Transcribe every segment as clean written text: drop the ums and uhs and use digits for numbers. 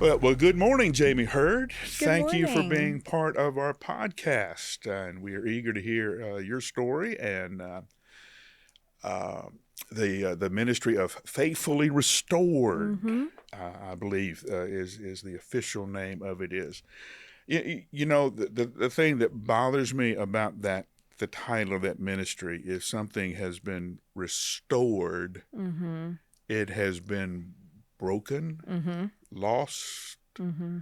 Well, good morning, Jamie Hurd. Good Thank you for being morning. part of our podcast, and we are eager to hear your story and uh, the ministry of Faithfully Restored. Mm-hmm. I believe is the official name of it is. You know, the thing that bothers me about the title of that ministry is something has been restored. Mm-hmm. It has been broken, Mm-hmm. lost. Mm-hmm.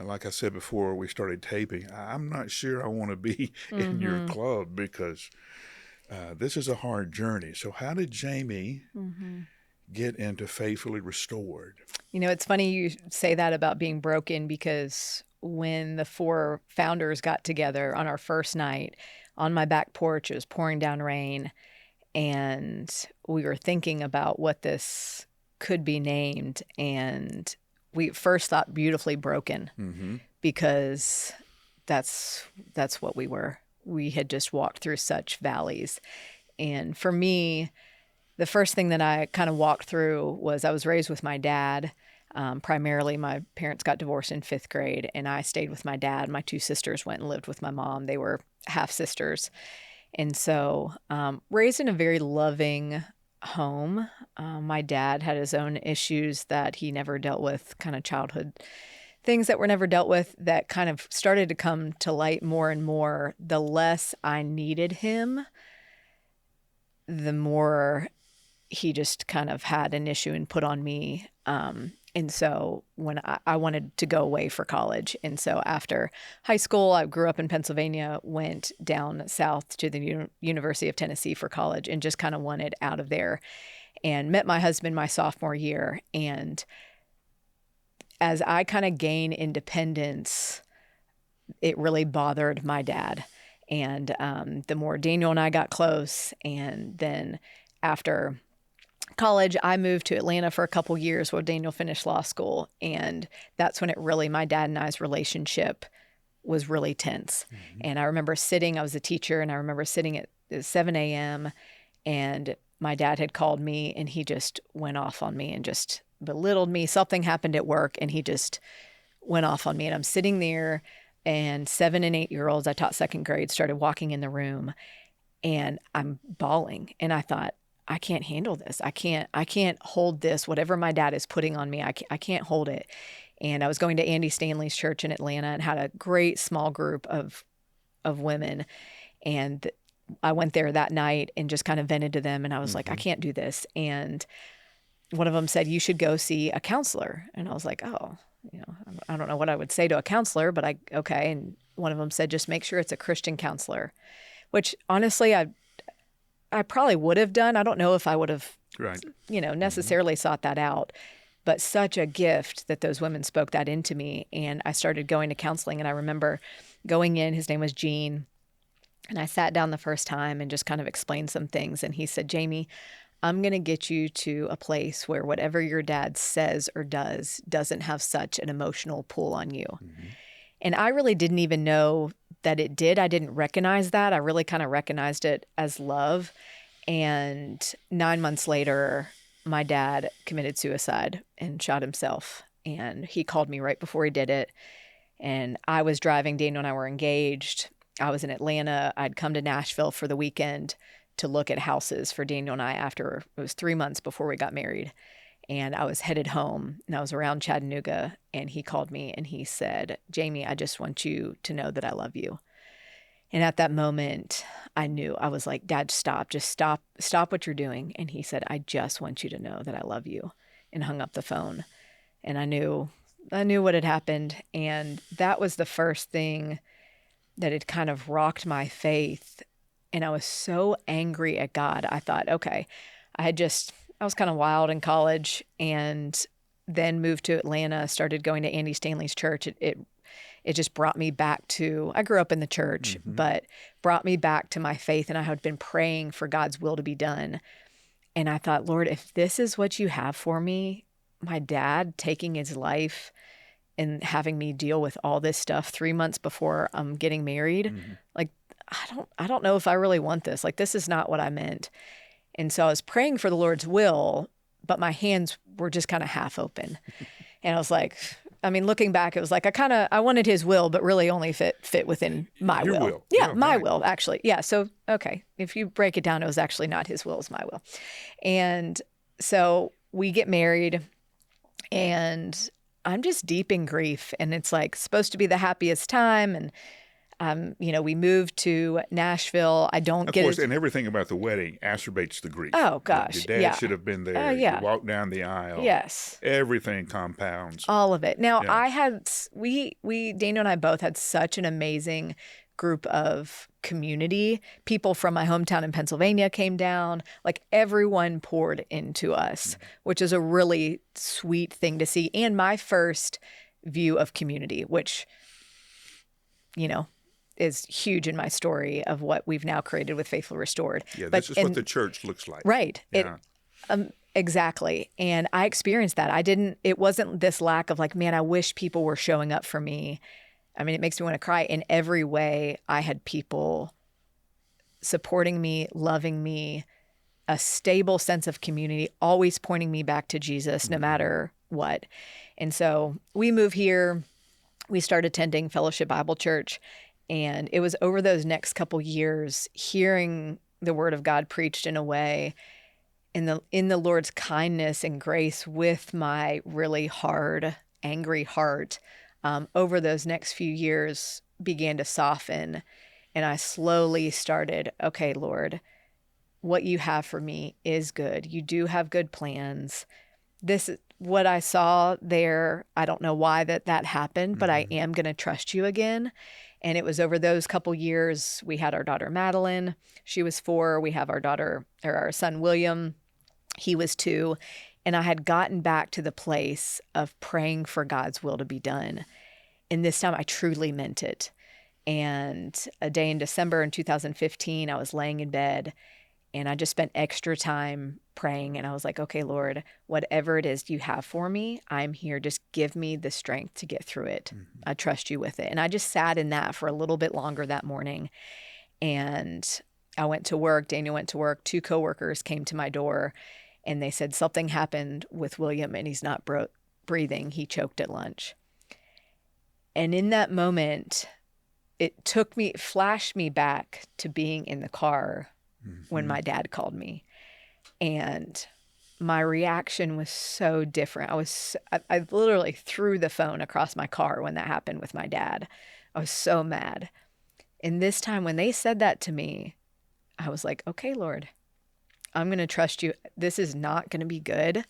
Like I said before we started taping, I'm not sure I want to be in your Mm-hmm. club because this is a hard journey. So, how did Jamie Mm-hmm. get into Faithfully Restored? It's funny you say that about being broken because when the four founders got together on our first night on my back porch, it was pouring down rain, and we were thinking about what this could be named. And we first thought beautifully broken Mm-hmm. because that's what we were. We had just walked through such valleys. And for me, the first thing that I kind of walked through was I was raised with my dad. Primarily, my parents got divorced in fifth grade, and I stayed with my dad. My two sisters went and lived with my mom. They were half sisters. And so, raised in a very loving home. My dad had his own issues that he never dealt with, kind of childhood things that were never dealt with that kind of started to come to light more and more. The less I needed him, the more he just kind of had an issue and put on me. And so when I wanted to go away for college. And so after high school, I grew up in Pennsylvania, went down south to the University of Tennessee for college and just kind of wanted out of there, and met my husband my sophomore year. And as I kind of gained independence, it really bothered my dad. And the more Daniel and I got close, and then after college, I moved to Atlanta for a couple years while Daniel finished law school. And that's when my dad and I's relationship was really tense. Mm-hmm. And I remember I was a teacher, and I remember sitting at 7 a.m. and my dad had called me, and he just went off on me and just belittled me. Something happened at work, and he just went off on me. And I'm sitting there, and 7 and 8-year-olds, I taught second grade, started walking in the room, and I'm bawling. And I thought, I can't handle this. I can't hold this. Whatever my dad is putting on me, I can't hold it. And I was going to Andy Stanley's church in Atlanta and had a great small group of women. And I went there that night and just kind of vented to them. And I was like, I can't do this. And one of them said, you should go see a counselor. And I was like, oh, I don't know what I would say to a counselor, but okay. And one of them said, just make sure it's a Christian counselor, which honestly, I probably would have done. I don't know if I would have, Right. necessarily sought that out, but such a gift that those women spoke that into me. And I started going to counseling. And I remember going in, his name was Gene. And I sat down the first time and just kind of explained some things. And he said, Jamie, I'm going to get you to a place where whatever your dad says or does doesn't have such an emotional pull on you. Mm-hmm. And I really didn't even know that it did. I didn't recognize that. I really kind of recognized it as love. And 9 months later, my dad committed suicide and shot himself. And he called me right before he did it. And I was driving. Daniel and I were engaged. I was in Atlanta. I'd come to Nashville for the weekend to look at houses for Daniel and I after it was 3 months before we got married. And I was headed home, and I was around Chattanooga, and he called me and he said, Jamie, I just want you to know that I love you. And at that moment, I knew. I was like, Dad, stop. Just stop what you're doing. And he said, I just want you to know that I love you, and hung up the phone. And I knew what had happened. And that was the first thing that had kind of rocked my faith. And I was so angry at God. I thought, okay, I was kind of wild in college, and then moved to Atlanta, started going to Andy Stanley's church. It just brought me back to, I grew up in the church, but brought me back to my faith. And I had been praying for God's will to be done. And I thought, Lord, if this is what you have for me, my dad taking his life and having me deal with all this stuff 3 months before I'm getting married, like, I don't know if I really want this. Like, this is not what I meant. And so I was praying for the Lord's will, but my hands were just kind of half open. And I was like, I mean, looking back, it was like I wanted his will, but really only fit within my Your will. will. Yeah, Yeah, my right. will, actually. Yeah. So, okay. If you break it down, it was actually not his will, it was my will. And so we get married, and I'm just deep in grief. And it's like supposed to be the happiest time. And we moved to Nashville. I don't Of get course, it. and everything about the wedding acerbates the grief. Oh Your gosh, dad yeah. should have been Oh there. You yeah. walk down the aisle. Yes. Everything compounds. All of it. Now, Yeah. Daniel and I both had such an amazing group of community. People from my hometown in Pennsylvania came down. Like everyone poured into us, which is a really sweet thing to see. And my first view of community, which, is huge in my story of what we've now created with Faithful Restored. Yeah, this is what the church looks like. Right. Yeah. Exactly. And I experienced that. It wasn't this lack of like, man, I wish people were showing up for me. I mean, it makes me want to cry. In every way, I had people supporting me, loving me, a stable sense of community, always pointing me back to Jesus no matter what. And so we move here. We start attending Fellowship Bible Church. And it was over those next couple years, hearing the word of God preached in a way in the Lord's kindness and grace with my really hard, angry heart, over those next few years began to soften. And I slowly started, okay, Lord, what you have for me is good. You do have good plans. This is what I saw there. I don't know why that happened, but I am going to trust you again. And it was over those couple years. We had our daughter, Madeline. She was 4. We have our son, William. He was 2. And I had gotten back to the place of praying for God's will to be done. And this time I truly meant it. And a day in December in 2015, I was laying in bed and I just spent extra time praying. And I was like, okay, Lord, whatever it is you have for me, I'm here. Just give me the strength to get through it. I trust you with it. And I just sat in that for a little bit longer that morning. And I went to work. Daniel went to work. 2 coworkers came to my door and they said something happened with William and he's not breathing. He choked at lunch. And in that moment, it flashed me back to being in the car when my dad called me. And my reaction was so different. I literally threw the phone across my car when that happened with my dad. I was so mad. And this time when they said that to me, I was like, okay, Lord, I'm going to trust you. This is not going to be good.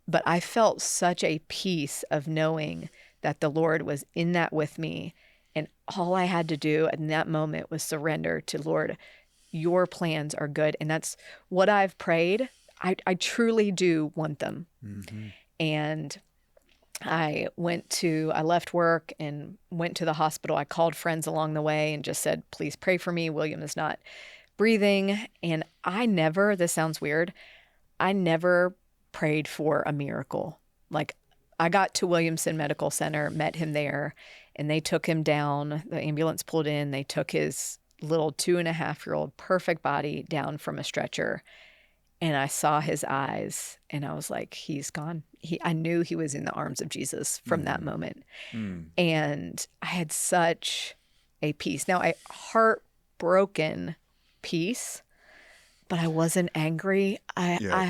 But I felt such a peace of knowing that the Lord was in that with me. And all I had to do in that moment was surrender to, Lord, your plans are good. And that's what I've prayed. I truly do want them. And I left work and went to the hospital. I called friends along the way and just said, please pray for me. William is not breathing. And this sounds weird, I never prayed for a miracle. Like I got to Williamson Medical Center, met him there, and they took him down. The ambulance pulled in. They took his little 2.5-year-old perfect body down from a stretcher. And I saw his eyes and I was like, he's gone. I knew he was in the arms of Jesus from that moment. And I had such a peace. Now, a heartbroken peace, but I wasn't angry.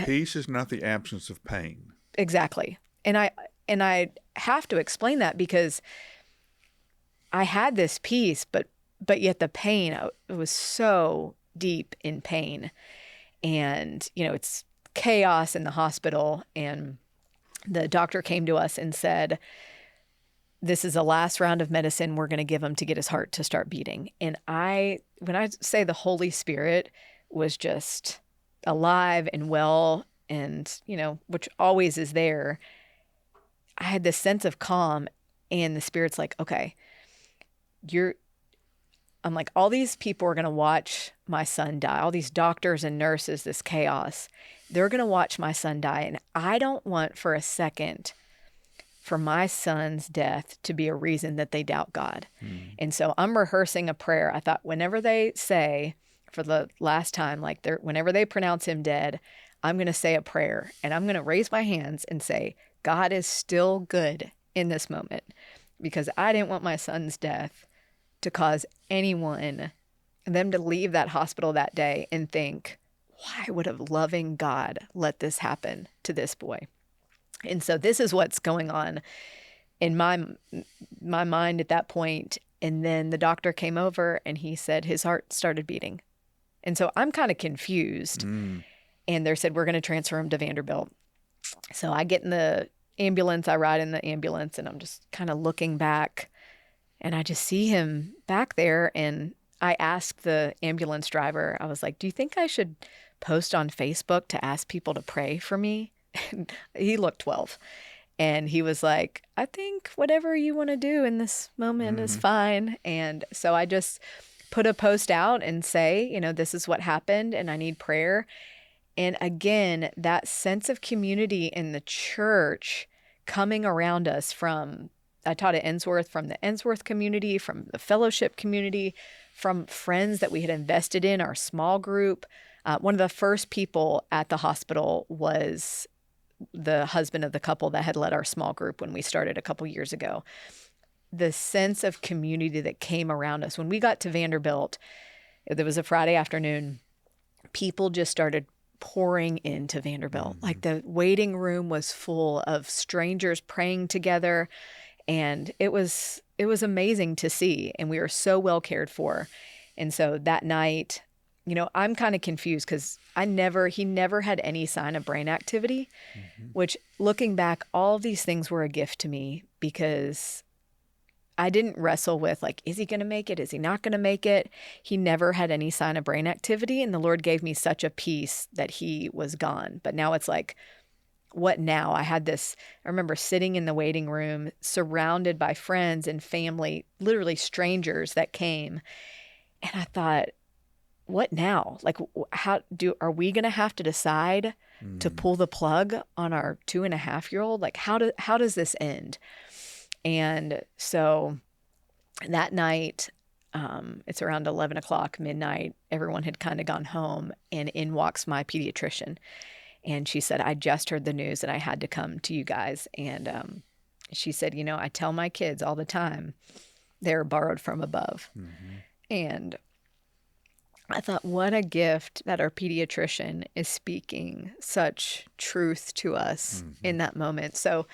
Peace is not the absence of pain. Exactly. And I have to explain that because I had this peace, but yet the pain, it was so deep in pain. And, it's chaos in the hospital. And the doctor came to us and said, this is the last round of medicine we're going to give him to get his heart to start beating. And when I say the Holy Spirit was just alive and well and, which always is there, I had this sense of calm and the Spirit's like, okay, I'm like, all these people are going to watch my son die. All these doctors and nurses, this chaos, they're going to watch my son die. And I don't want for a second for my son's death to be a reason that they doubt God. And so I'm rehearsing a prayer. I thought whenever they say for the last time, like whenever they pronounce him dead, I'm going to say a prayer and I'm going to raise my hands and say, God is still good in this moment because I didn't want my son's death to cause anyone, them to leave that hospital that day and think, why would a loving God let this happen to this boy? And so this is what's going on in my mind at that point. And then the doctor came over and he said his heart started beating. And so I'm kind of confused. And they said, we're going to transfer him to Vanderbilt. So I get in the ambulance, I ride in the ambulance, and I'm just kind of looking back, and I just see him back there. And I asked the ambulance driver, I was like, do you think I should post on Facebook to ask people to pray for me? And he looked 12. And he was like, I think whatever you want to do in this moment is fine. And so I just put a post out and say, you know, this is what happened and I need prayer. And again, that sense of community in the church coming around us from, I taught at Ensworth, from the Ensworth community, from the fellowship community, from friends that we had invested in, our small group. One of the first people at the hospital was the husband of the couple that had led our small group when we started a couple years ago. The sense of community that came around us. When we got to Vanderbilt, there was a Friday afternoon, people just started pouring into Vanderbilt. Like the waiting room was full of strangers praying together. And it was amazing to see. And we were so well cared for. And so that night, you know, I'm kind of confused because he never had any sign of brain activity, which looking back, all of these things were a gift to me because I didn't wrestle with like, is he going to make it? Is he not going to make it? He never had any sign of brain activity. And the Lord gave me such a peace that he was gone. But now it's like, what now? I remember sitting in the waiting room surrounded by friends and family, literally strangers that came. And I thought, what now? Like, are we going to have to decide to pull the plug on our 2.5-year-old? Like, how does this end? And so that night, it's around 11 o'clock, midnight, everyone had kind of gone home, and in walks my pediatrician. And she said, I just heard the news and I had to come to you guys. And she said, you know, I tell my kids all the time, they're borrowed from above. And I thought, what a gift that our pediatrician is speaking such truth to us in that moment. So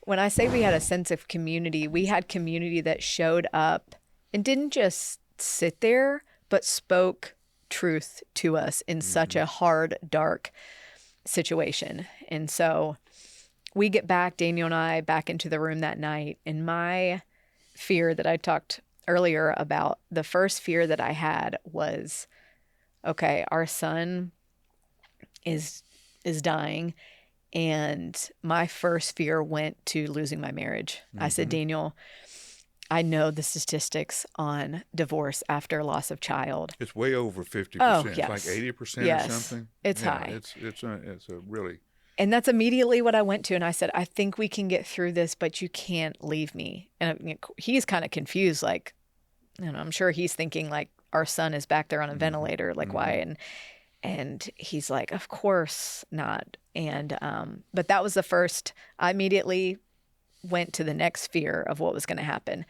when I say we had a sense of community, we had community that showed up and didn't just sit there, but spoke truth to us in such a hard, dark situation. And so we get back, Daniel and I, back into the room that night. And my fear that I talked earlier about, the first fear that I had was, okay, our son is dying. And my first fear went to losing my marriage. I said, Daniel, I know the statistics on divorce after loss of child. It's way over 50%. Oh, It's yes. like 80% Yes. or something. It's high. It's a really... And that's immediately what I went to. And I said, I think we can get through this, but you can't leave me. And he's kind of confused. Like, you know, I'm sure he's thinking like our son is back there on a ventilator. Like why? And he's like, of course not. And, but that was the first, I immediately went to the next fear of what was going to happen.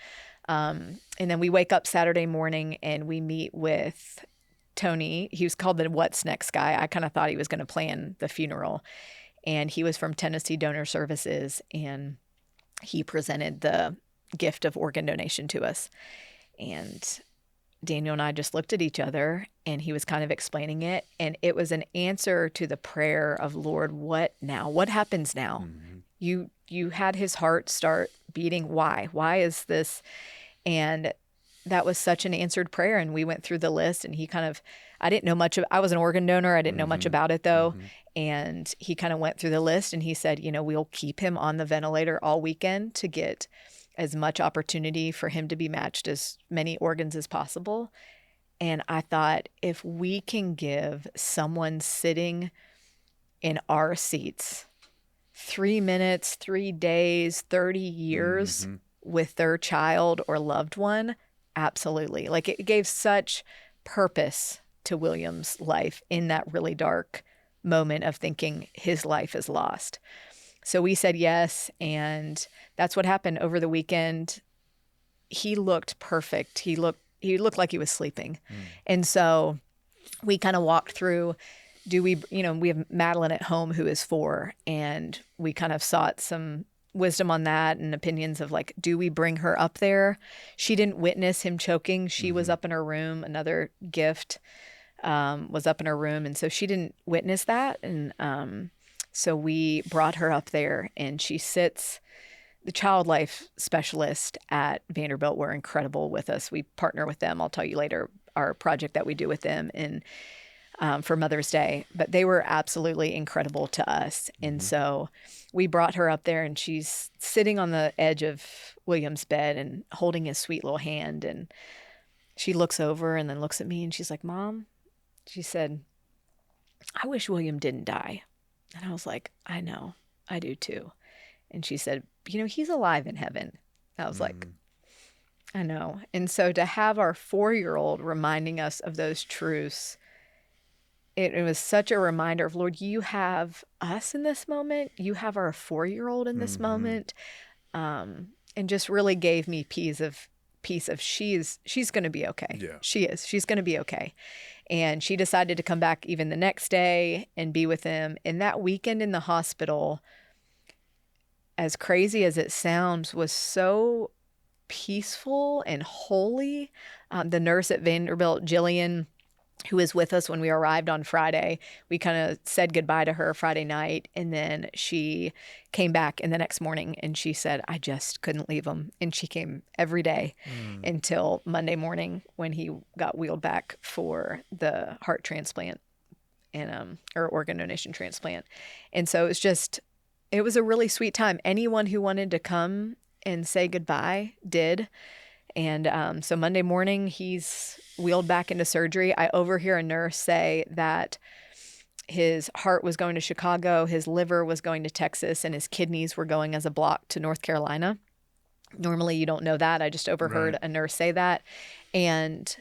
And then we wake up Saturday morning and we meet with Tony. He was called the What's Next guy. I kind of thought he was going to plan the funeral. And he was from Tennessee Donor Services, and he presented the gift of organ donation to us. And Daniel and I just looked at each other, and he was kind of explaining it. And it was an answer to the prayer of, Lord, what now? What happens now? You had his heart start beating. Why? Why is this? And that was such an answered prayer. And we went through the list, and he kind of, I didn't know much I was an organ donor. I didn't know much about it though. And he kind of went through the list, and he said, you know, we'll keep him on the ventilator all weekend to get as much opportunity for him to be matched as many organs as possible. And I thought, if we can give someone sitting in our seats 3 minutes, 3 days, 30 years with their child or loved one, absolutely. Like, it gave such purpose to William's life in that really dark moment of thinking his life is lost. So we said yes, and that's what happened over the weekend. He looked perfect. He looked like he was sleeping. And so we kind of walked through, we have Madeline at home who is 4, and we kind of sought some wisdom on that and opinions of like, do we bring her up there? She didn't witness him choking. She was up in her room. Another gift was up in her room. And so she didn't witness that. And so we brought her up there, and she sits. The child life specialist at Vanderbilt were incredible with us. We partner with them. I'll tell you later our project that we do with them for Mother's Day. But they were absolutely incredible to us. And so we brought her up there, and she's sitting on the edge of William's bed and holding his sweet little hand. And she looks over and then looks at me, and she's like, Mom, she said, I wish William didn't die. And I was like, I know, I do too. And she said, he's alive in heaven. I was like, I know. And so to have our 4-year-old reminding us of those truths, it was such a reminder of, Lord, you have us in this moment. You have our 4-year-old in this moment. And just really gave me peace of she's going to be okay. Yeah. She is. She's going to be okay. And she decided to come back even the next day and be with him. And that weekend in the hospital, as crazy as it sounds, was so peaceful and holy. The nurse at Vanderbilt, Jillian, who was with us when we arrived on Friday, we kind of said goodbye to her Friday night. And then she came back in the next morning, and she said, I just couldn't leave him. And she came every day until Monday morning when he got wheeled back for the heart transplant and or organ donation transplant. And so it was a really sweet time. Anyone who wanted to come and say goodbye did. And so Monday morning, he's wheeled back into surgery. I overhear a nurse say that his heart was going to Chicago, his liver was going to Texas, and his kidneys were going as a block to North Carolina. Normally, you don't know that. I just overheard a nurse say that. And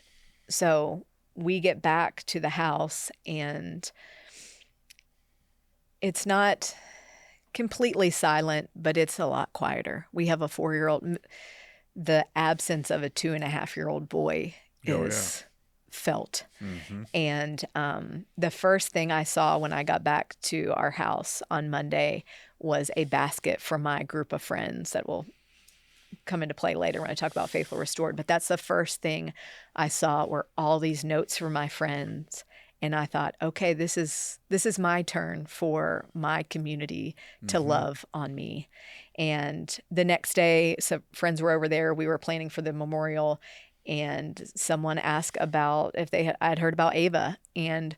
so we get back to the house, and it's not completely silent, but it's a lot quieter. We have a 4-year-old. The absence of a 2.5-year-old boy is felt. And the first thing I saw when I got back to our house on Monday was a basket from my group of friends that will come into play later when I talk about Faithful Restored. But that's the first thing I saw, were all these notes from my friends. And I thought, okay, this is my turn for my community to love on me. And the next day, some friends were over there. We were planning for the memorial, and someone asked about if I'd heard about Ava. And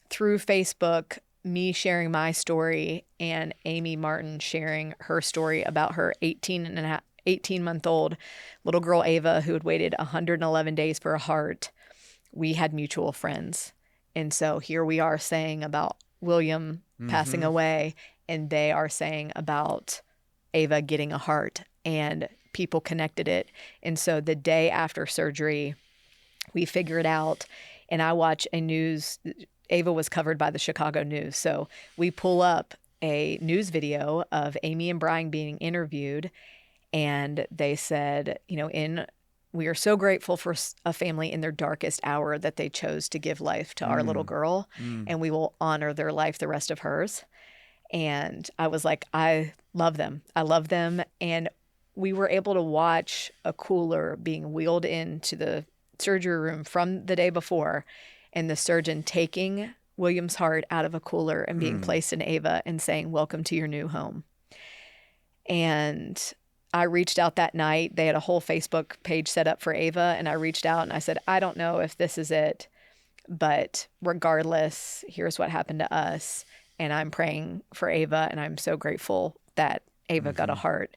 through Facebook, me sharing my story and Amy Martin sharing her story about her 18-month-old little girl Ava, who had waited 111 days for a heart, we had mutual friends. And so here we are saying about William passing away, and they are saying about Ava getting a heart, and people connected it. And so the day after surgery, we figured out, and I watch Ava was covered by the Chicago News. So we pull up a news video of Amy and Brian being interviewed, and they said, we are so grateful for a family in their darkest hour that they chose to give life to our little girl, and we will honor their life the rest of hers. And I was like, I love them. I love them. And we were able to watch a cooler being wheeled into the surgery room from the day before, and the surgeon taking William's heart out of a cooler and being placed in Ava and saying, welcome to your new home. And I reached out that night. They had a whole Facebook page set up for Ava, and I reached out and I said, I don't know if this is it, but regardless, here's what happened to us. And I'm praying for Ava, and I'm so grateful that Ava got a heart.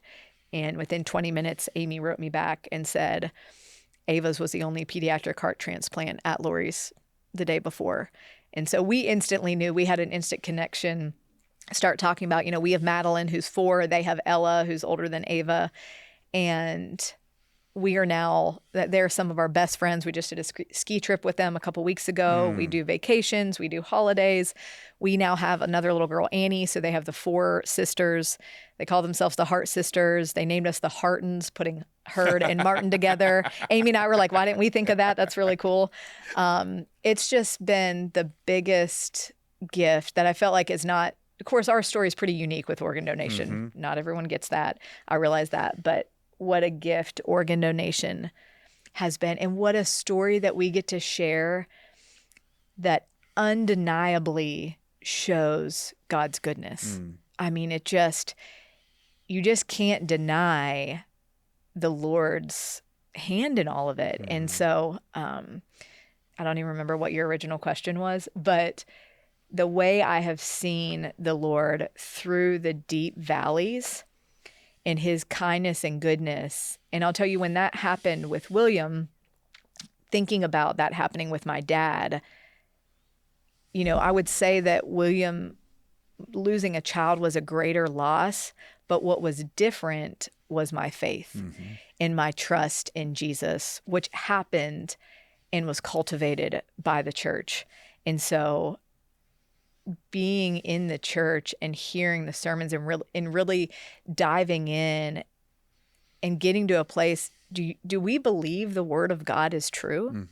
And within 20 minutes, Amy wrote me back and said, Ava's was the only pediatric heart transplant at Lori's the day before. And so we instantly knew, we had an instant connection. Start talking about, we have Madeline, who's 4. They have Ella, who's older than Ava. And we are now, they're some of our best friends. We just did a ski trip with them a couple weeks ago. We do vacations, we do holidays. We now have another little girl, Annie. So they have the 4 sisters. They call themselves the Hart Sisters. They named us the Hartons, putting Herd and Martin together. Amy and I were like, why didn't we think of that? That's really cool. It's just been the biggest gift that I felt like is not, of course, our story is pretty unique with organ donation. Not everyone gets that. I realize that. But what a gift organ donation has been, and what a story that we get to share that undeniably shows God's goodness. I mean, you just can't deny the Lord's hand in all of it. And so I don't even remember what your original question was, but the way I have seen the Lord through the deep valleys and his kindness and goodness. And I'll tell you, when that happened with William, thinking about that happening with my dad, I would say that William losing a child was a greater loss, but what was different was my faith and my trust in Jesus, which happened and was cultivated by the church. And so being in the church and hearing the sermons and really diving in and getting to a place, do we believe the word of God is true?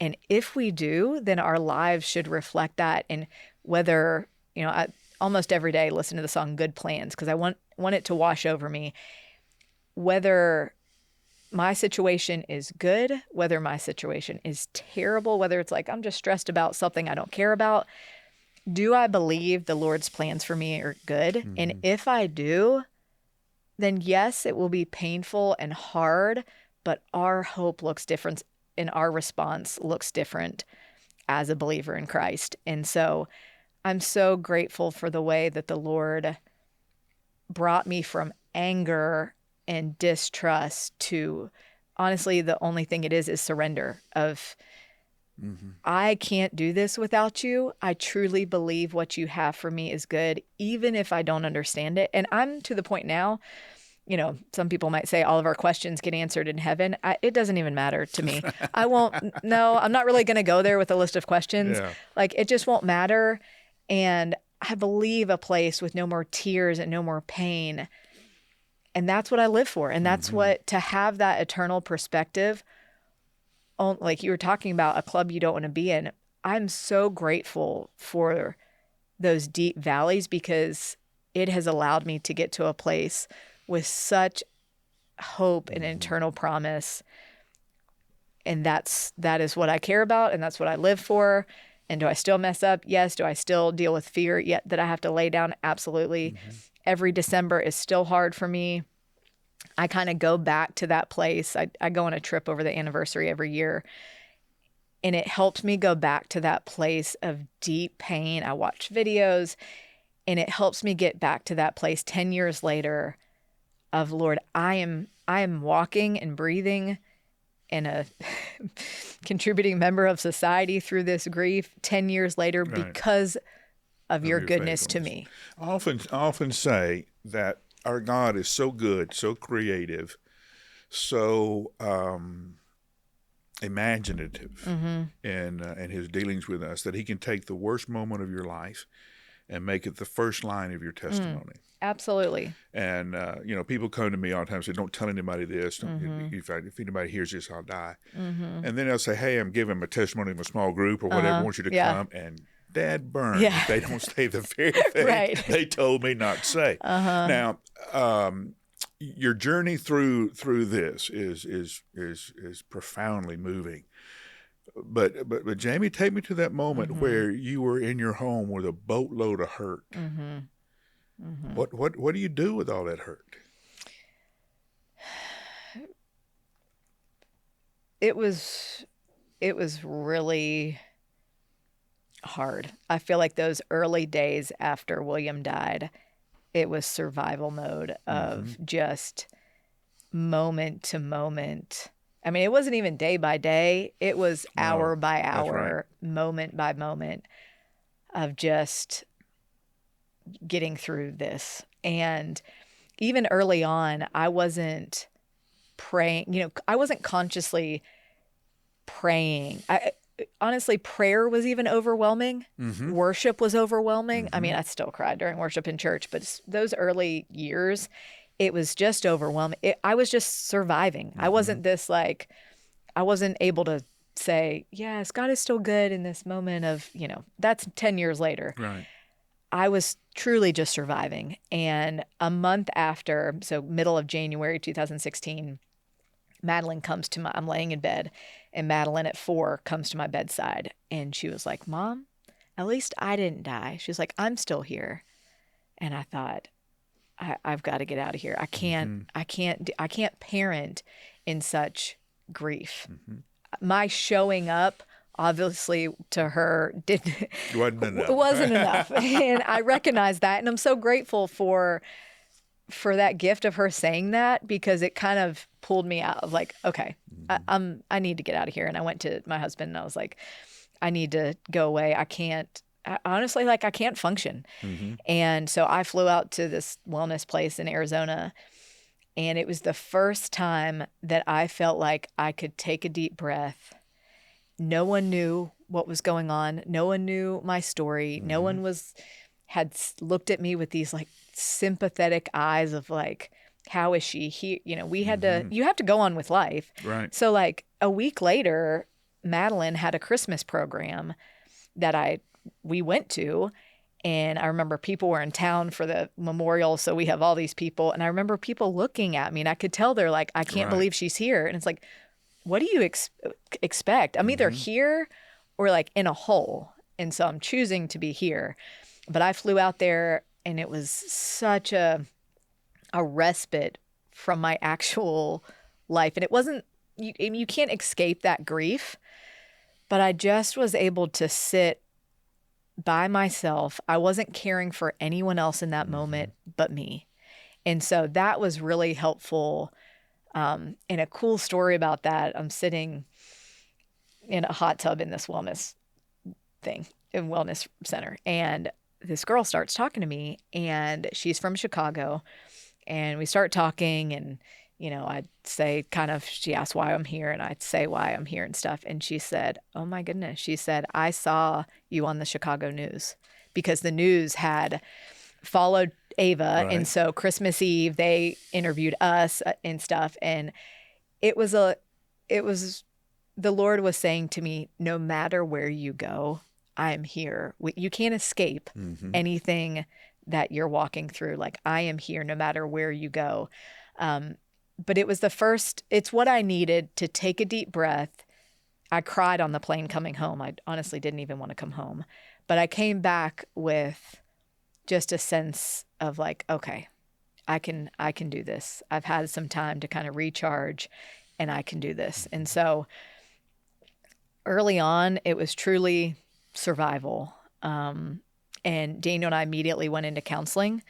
And if we do, then our lives should reflect that. And whether, I almost every day listen to the song Good Plans, because I want it to wash over me. Whether my situation is good, whether my situation is terrible, whether it's like I'm just stressed about something I don't care about, do I believe the Lord's plans for me are good? And if I do, then yes, it will be painful and hard, but our hope looks different and our response looks different as a believer in Christ. And so I'm so grateful for the way that the Lord brought me from anger and distrust to, honestly, the only thing it is surrender of, I can't do this without you. I truly believe what you have for me is good, even if I don't understand it. And I'm to the point now, some people might say all of our questions get answered in heaven. It doesn't even matter to me. I'm not really going to go there with a list of questions. Yeah. Like, it just won't matter. And I believe a place with no more tears and no more pain. And that's what I live for. And that's what, to have that eternal perspective, like you were talking about, a club you don't want to be in. I'm so grateful for those deep valleys because it has allowed me to get to a place with such hope and eternal promise. And that is what I care about, and that's what I live for. And do I still mess up? Yes. Do I still deal with fear yet that I have to lay down? Absolutely. Every December is still hard for me. I kind of go back to that place. I go on a trip over the anniversary every year, and it helps me go back to that place of deep pain. I watch videos, and it helps me get back to that place 10 years later of, Lord, I am walking and breathing and a contributing member of society through this grief 10 years later because of your goodness to me. I often say that our God is so good, so creative, so imaginative in his dealings with us, that he can take the worst moment of your life and make it the first line of your testimony. Absolutely. And, people come to me all the time and say, don't tell anybody this. If anybody hears this, I'll die. And then they'll say, hey, I'm giving a testimony in a small group or whatever. I want you to come. And dad burn if they don't say the very thing they told me not to say. Now, your journey through this is profoundly moving. But Jamie, take me to that moment where you were in your home with a boatload of hurt. What do you do with all that hurt? It was really hard. I feel like those early days after William died, it was survival mode of just moment to moment. I mean, it wasn't even day by day. It was hour by hour, moment by moment of just getting through this. And even early on, I wasn't praying. I wasn't consciously praying. Honestly, prayer was even overwhelming. Worship was overwhelming. I mean, I still cried during worship in church, but those early years, it was just overwhelming. I was just surviving. I wasn't I wasn't able to say, yes, God is still good in this moment of, that's 10 years later. Right. I was truly just surviving. And a month after, so middle of January 2016, Madeline comes to I'm laying in bed, and Madeline at 4 comes to my bedside. And she was like, Mom, at least I didn't die. She was like, I'm still here. And I thought, I've got to get out of here. I can't parent in such grief. My showing up, obviously, to her wasn't enough. And I recognize that. And I'm so grateful for that gift of her saying that, because it kind of pulled me out of like, okay, I need to get out of here. And I went to my husband and I was like, I need to go away. I can't function. And so I flew out to this wellness place in Arizona. And it was the first time that I felt like I could take a deep breath. No one knew what was going on. No one knew my story. No one had looked at me with these like sympathetic eyes of like, how is she here? We had you have to go on with life. Right. So like a week later, Madeline had a Christmas program that we went to. And I remember people were in town for the memorial. So we have all these people. And I remember people looking at me, and I could tell they're like, I can't believe she's here. And it's like, what do you expect? I'm either here or like in a hole. And so I'm choosing to be here. But I flew out there, and it was such a respite from my actual life. And it wasn't, you can't escape that grief. But I just was able to sit by myself. I wasn't caring for anyone else in that moment but me. And so that was really helpful. And a cool story about that, I'm sitting in a hot tub in this wellness center. And this girl starts talking to me, and she's from Chicago. And we start talking, and, I'd say she asked why I'm here, and I'd say why I'm here and stuff. And she said, oh my goodness. She said, I saw you on the Chicago news, because the news had followed Ava. Right. And so Christmas Eve, they interviewed us and stuff. And it was the Lord was saying to me, no matter where you go, I'm here. You can't escape anything that you're walking through. Like, I am here no matter where you go. But it was it's what I needed to take a deep breath. I cried on the plane coming home. I honestly didn't even want to come home. But I came back with just a sense of like, okay, I can do this. I've had some time to kind of recharge, and I can do this. And so early on, it was truly survival. And Daniel and I immediately went into counseling,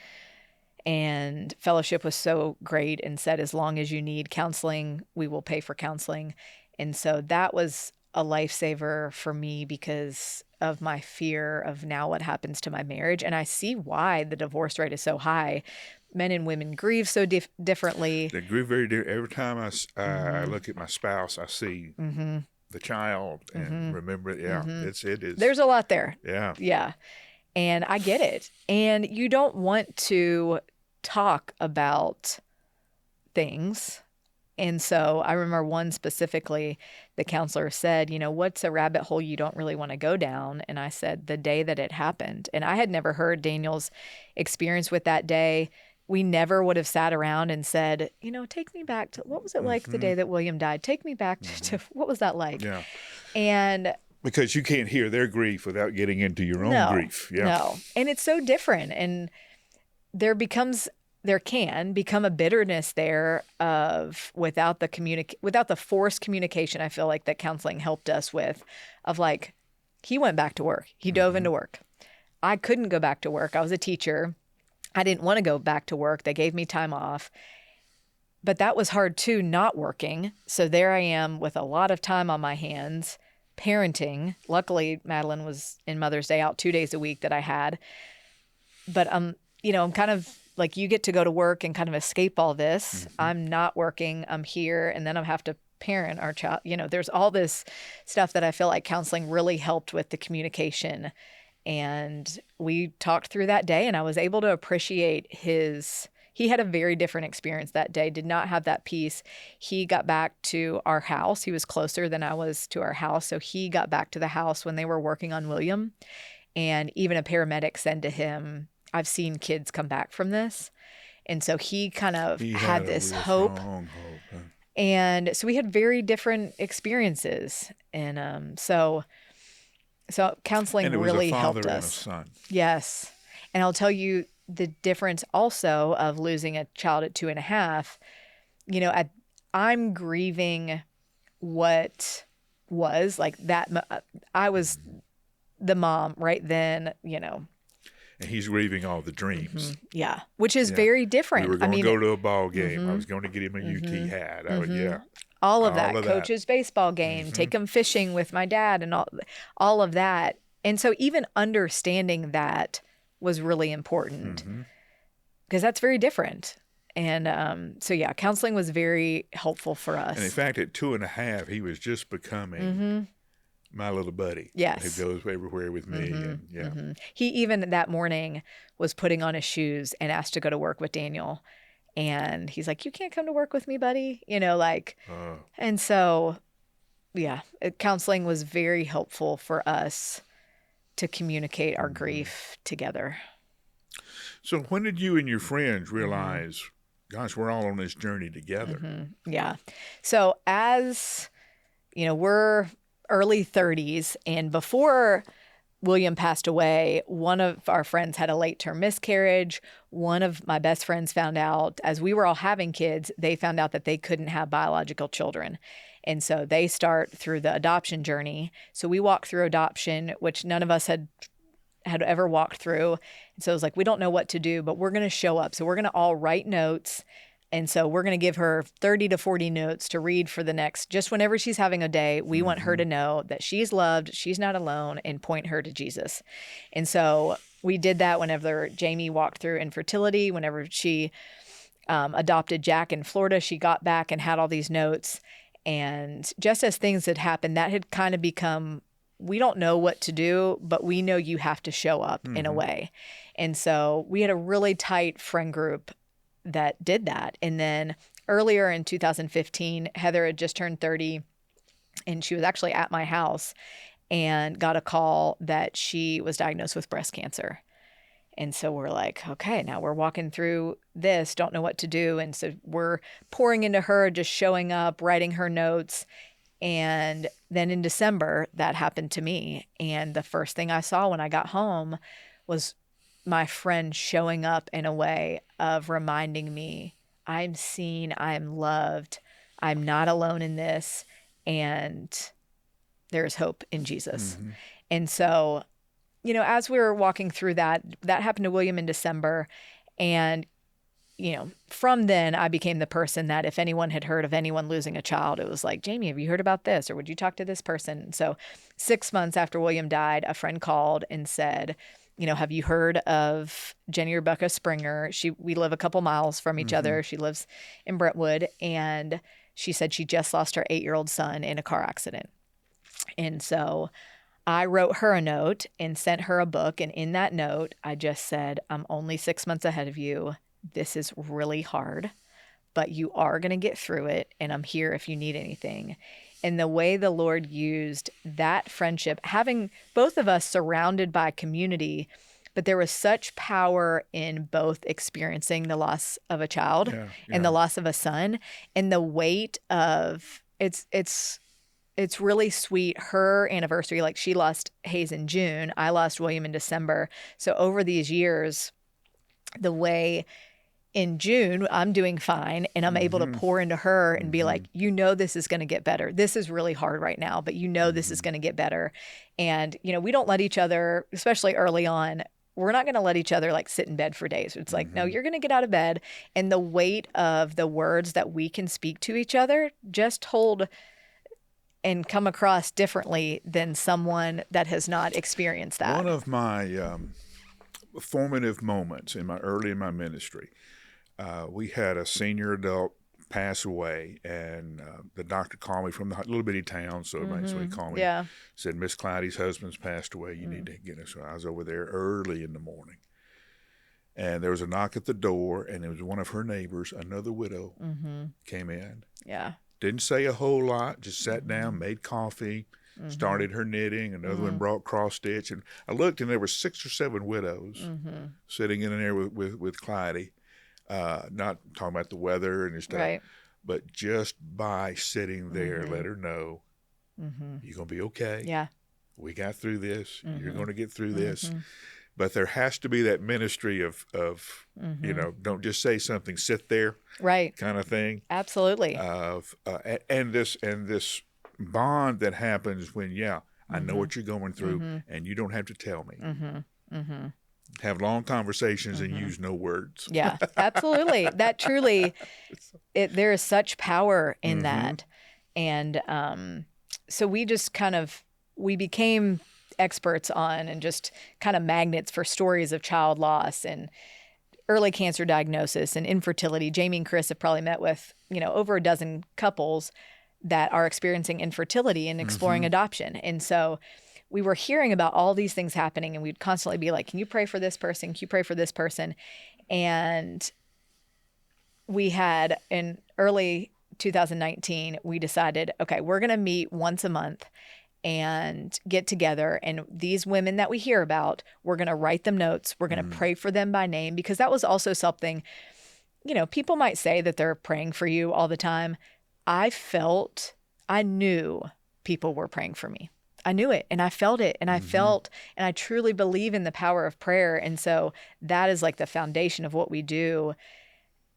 and fellowship was so great and said, as long as you need counseling, we will pay for counseling. And so that was a lifesaver for me, because of my fear of now what happens to my marriage. And I see why the divorce rate is so high. Men and women grieve so differently. They grieve very different. Every time I look at my spouse, I see the child and remember it. Yeah, it is. There's a lot there. Yeah. Yeah. And I get it. And you don't want to talk about things. And so I remember one specifically, the counselor said, what's a rabbit hole you don't really want to go down? And I said, the day that it happened. And I had never heard Daniel's experience with that day. We never would have sat around and said, take me back to, what was it like the day that William died? Take me back to what was that like? Yeah. And because you can't hear their grief without getting into your own grief. Yeah. No. And it's so different. And there can become a bitterness there of without the forced communication, I feel like that counseling helped us with, of like, he went back to work. He dove into work. I couldn't go back to work. I was a teacher. I didn't want to go back to work. They gave me time off. But that was hard too, not working. So there I am with a lot of time on my hands, parenting. Luckily, Madeline was in Mother's Day out 2 days a week that I had. But I'm kind of like, you get to go to work and kind of escape all this. I'm not working. I'm here. And then I have to parent our child. There's all this stuff that I feel like counseling really helped with the communication. And we talked through that day, and I was able to appreciate he had a very different experience that day, did not have that peace. He got back to our house. He was closer than I was to our house. So he got back to the house when they were working on William. And even a paramedic said to him, I've seen kids come back from this. And so he kind of had this hope. Strong hope, huh? And so we had very different experiences. And so counseling really helped us. And it was a father and a son. Yes. And I'll tell you the difference also of losing a child at 2.5. I'm grieving what was like that. I was the mom right then, And he's grieving all the dreams. Yeah, which is very different. We were going to go to a ball game. I was going to get him a UT hat. All of that. Coach's baseball game, take him fishing with my dad, and all of that. And so even understanding that was really important, because that's very different. And counseling was very helpful for us. And in fact, at 2.5, he was just becoming my little buddy. Yes. Who goes everywhere with me. And He even that morning was putting on his shoes and asked to go to work with Daniel. And he's like, you can't come to work with me, buddy. And so, counseling was very helpful for us to communicate our grief together. So when did you and your friends realize, gosh, we're all on this journey together? Yeah. So as, we're early 30s, and before William passed away, one of our friends had a late-term miscarriage. One of my best friends found out, as we were all having kids, they found out that they couldn't have biological children. And so they start through the adoption journey. So we walked through adoption, which none of us had ever walked through. And so it was like, we don't know what to do, but we're going to show up. So we're going to all write notes. And so we're going to give her 30 to 40 notes to read for the next, just whenever she's having a day, we want her to know that she's loved, she's not alone, and point her to Jesus. And so we did that whenever Jamie walked through infertility, whenever she adopted Jack in Florida, she got back and had all these notes. And just as things had happened, that had kind of become, we don't know what to do, but we know you have to show up in a way. And so we had a really tight friend group that did that. And then earlier in 2015, Heather had just turned 30, and she was actually at my house and got a call that she was diagnosed with breast cancer. And so we're like, okay, now we're walking through this, don't know what to do. And so we're pouring into her, just showing up, writing her notes. And then in December, that happened to me. And the first thing I saw when I got home was my friend showing up in a way of reminding me, I'm seen, I'm loved, I'm not alone in this, and there's hope in Jesus. And so, as we were walking through that happened to William in December. And, from then I became the person that if anyone had heard of anyone losing a child, it was like, Jamie, have you heard about this? Or would you talk to this person? So 6 months after William died, a friend called and said, have you heard of Jenny Rebecca Springer? We live a couple miles from each other. She lives in Brentwood. And she said she just lost her 8-year-old son in a car accident. And so I wrote her a note and sent her a book. And in that note, I just said, I'm only 6 months ahead of you. This is really hard, but you are going to get through it. And I'm here if you need anything. And the way the Lord used that friendship, having both of us surrounded by community, but there was such power in both experiencing the loss of a child and the loss of a son, and the weight of it's really sweet. Her anniversary, like she lost Hayes in June, I lost William in December. So over these years, the way in June, I'm doing fine, and I'm able to pour into her and be like, this is going to get better. This is really hard right now, but this is going to get better. And, we don't let each other, especially early on, we're not going to let each other like sit in bed for days. It's like, no, you're going to get out of bed. And the weight of the words that we can speak to each other just hold and come across differently than someone that has not experienced that. One of my formative moments early in my ministry. We had a senior adult pass away, and the doctor called me from the little bitty town. So he called me, Yeah. said, Miss Cloudy's husband's passed away. You need to get us. So I was over there early in the morning, and there was a knock at the door, and it was one of her neighbors, another widow, came in. Yeah. Didn't say a whole lot, just sat down, made coffee, started her knitting. Another one brought cross stitch, and I looked, and there were 6 or 7 widows sitting in there with Clyde. Not talking about the weather and stuff, Right. but just by sitting there, let her know you're gonna be okay. Yeah. We got through this. You're gonna get through this. But there has to be that ministry of don't just say something, sit there, Right. kind of thing. Absolutely. And this bond that happens when I know what you're going through, and you don't have to tell me. Have long conversations and use no words. Yeah, absolutely. That truly, there is such power in that. And so we just we became experts on and just kind of magnets for stories of child loss and early cancer diagnosis and infertility. Jamie and Chris have probably met with, over a dozen couples that are experiencing infertility and exploring adoption. And so we were hearing about all these things happening, and we'd constantly be like, can you pray for this person? Can you pray for this person? And we had in early 2019, we decided, okay, we're going to meet once a month and get together. And these women that we hear about, we're going to write them notes. We're going to pray for them by name, because that was also something, people might say that they're praying for you all the time. I knew people were praying for me. I knew it, and I felt it, and and I truly believe in the power of prayer. And so that is like the foundation of what we do,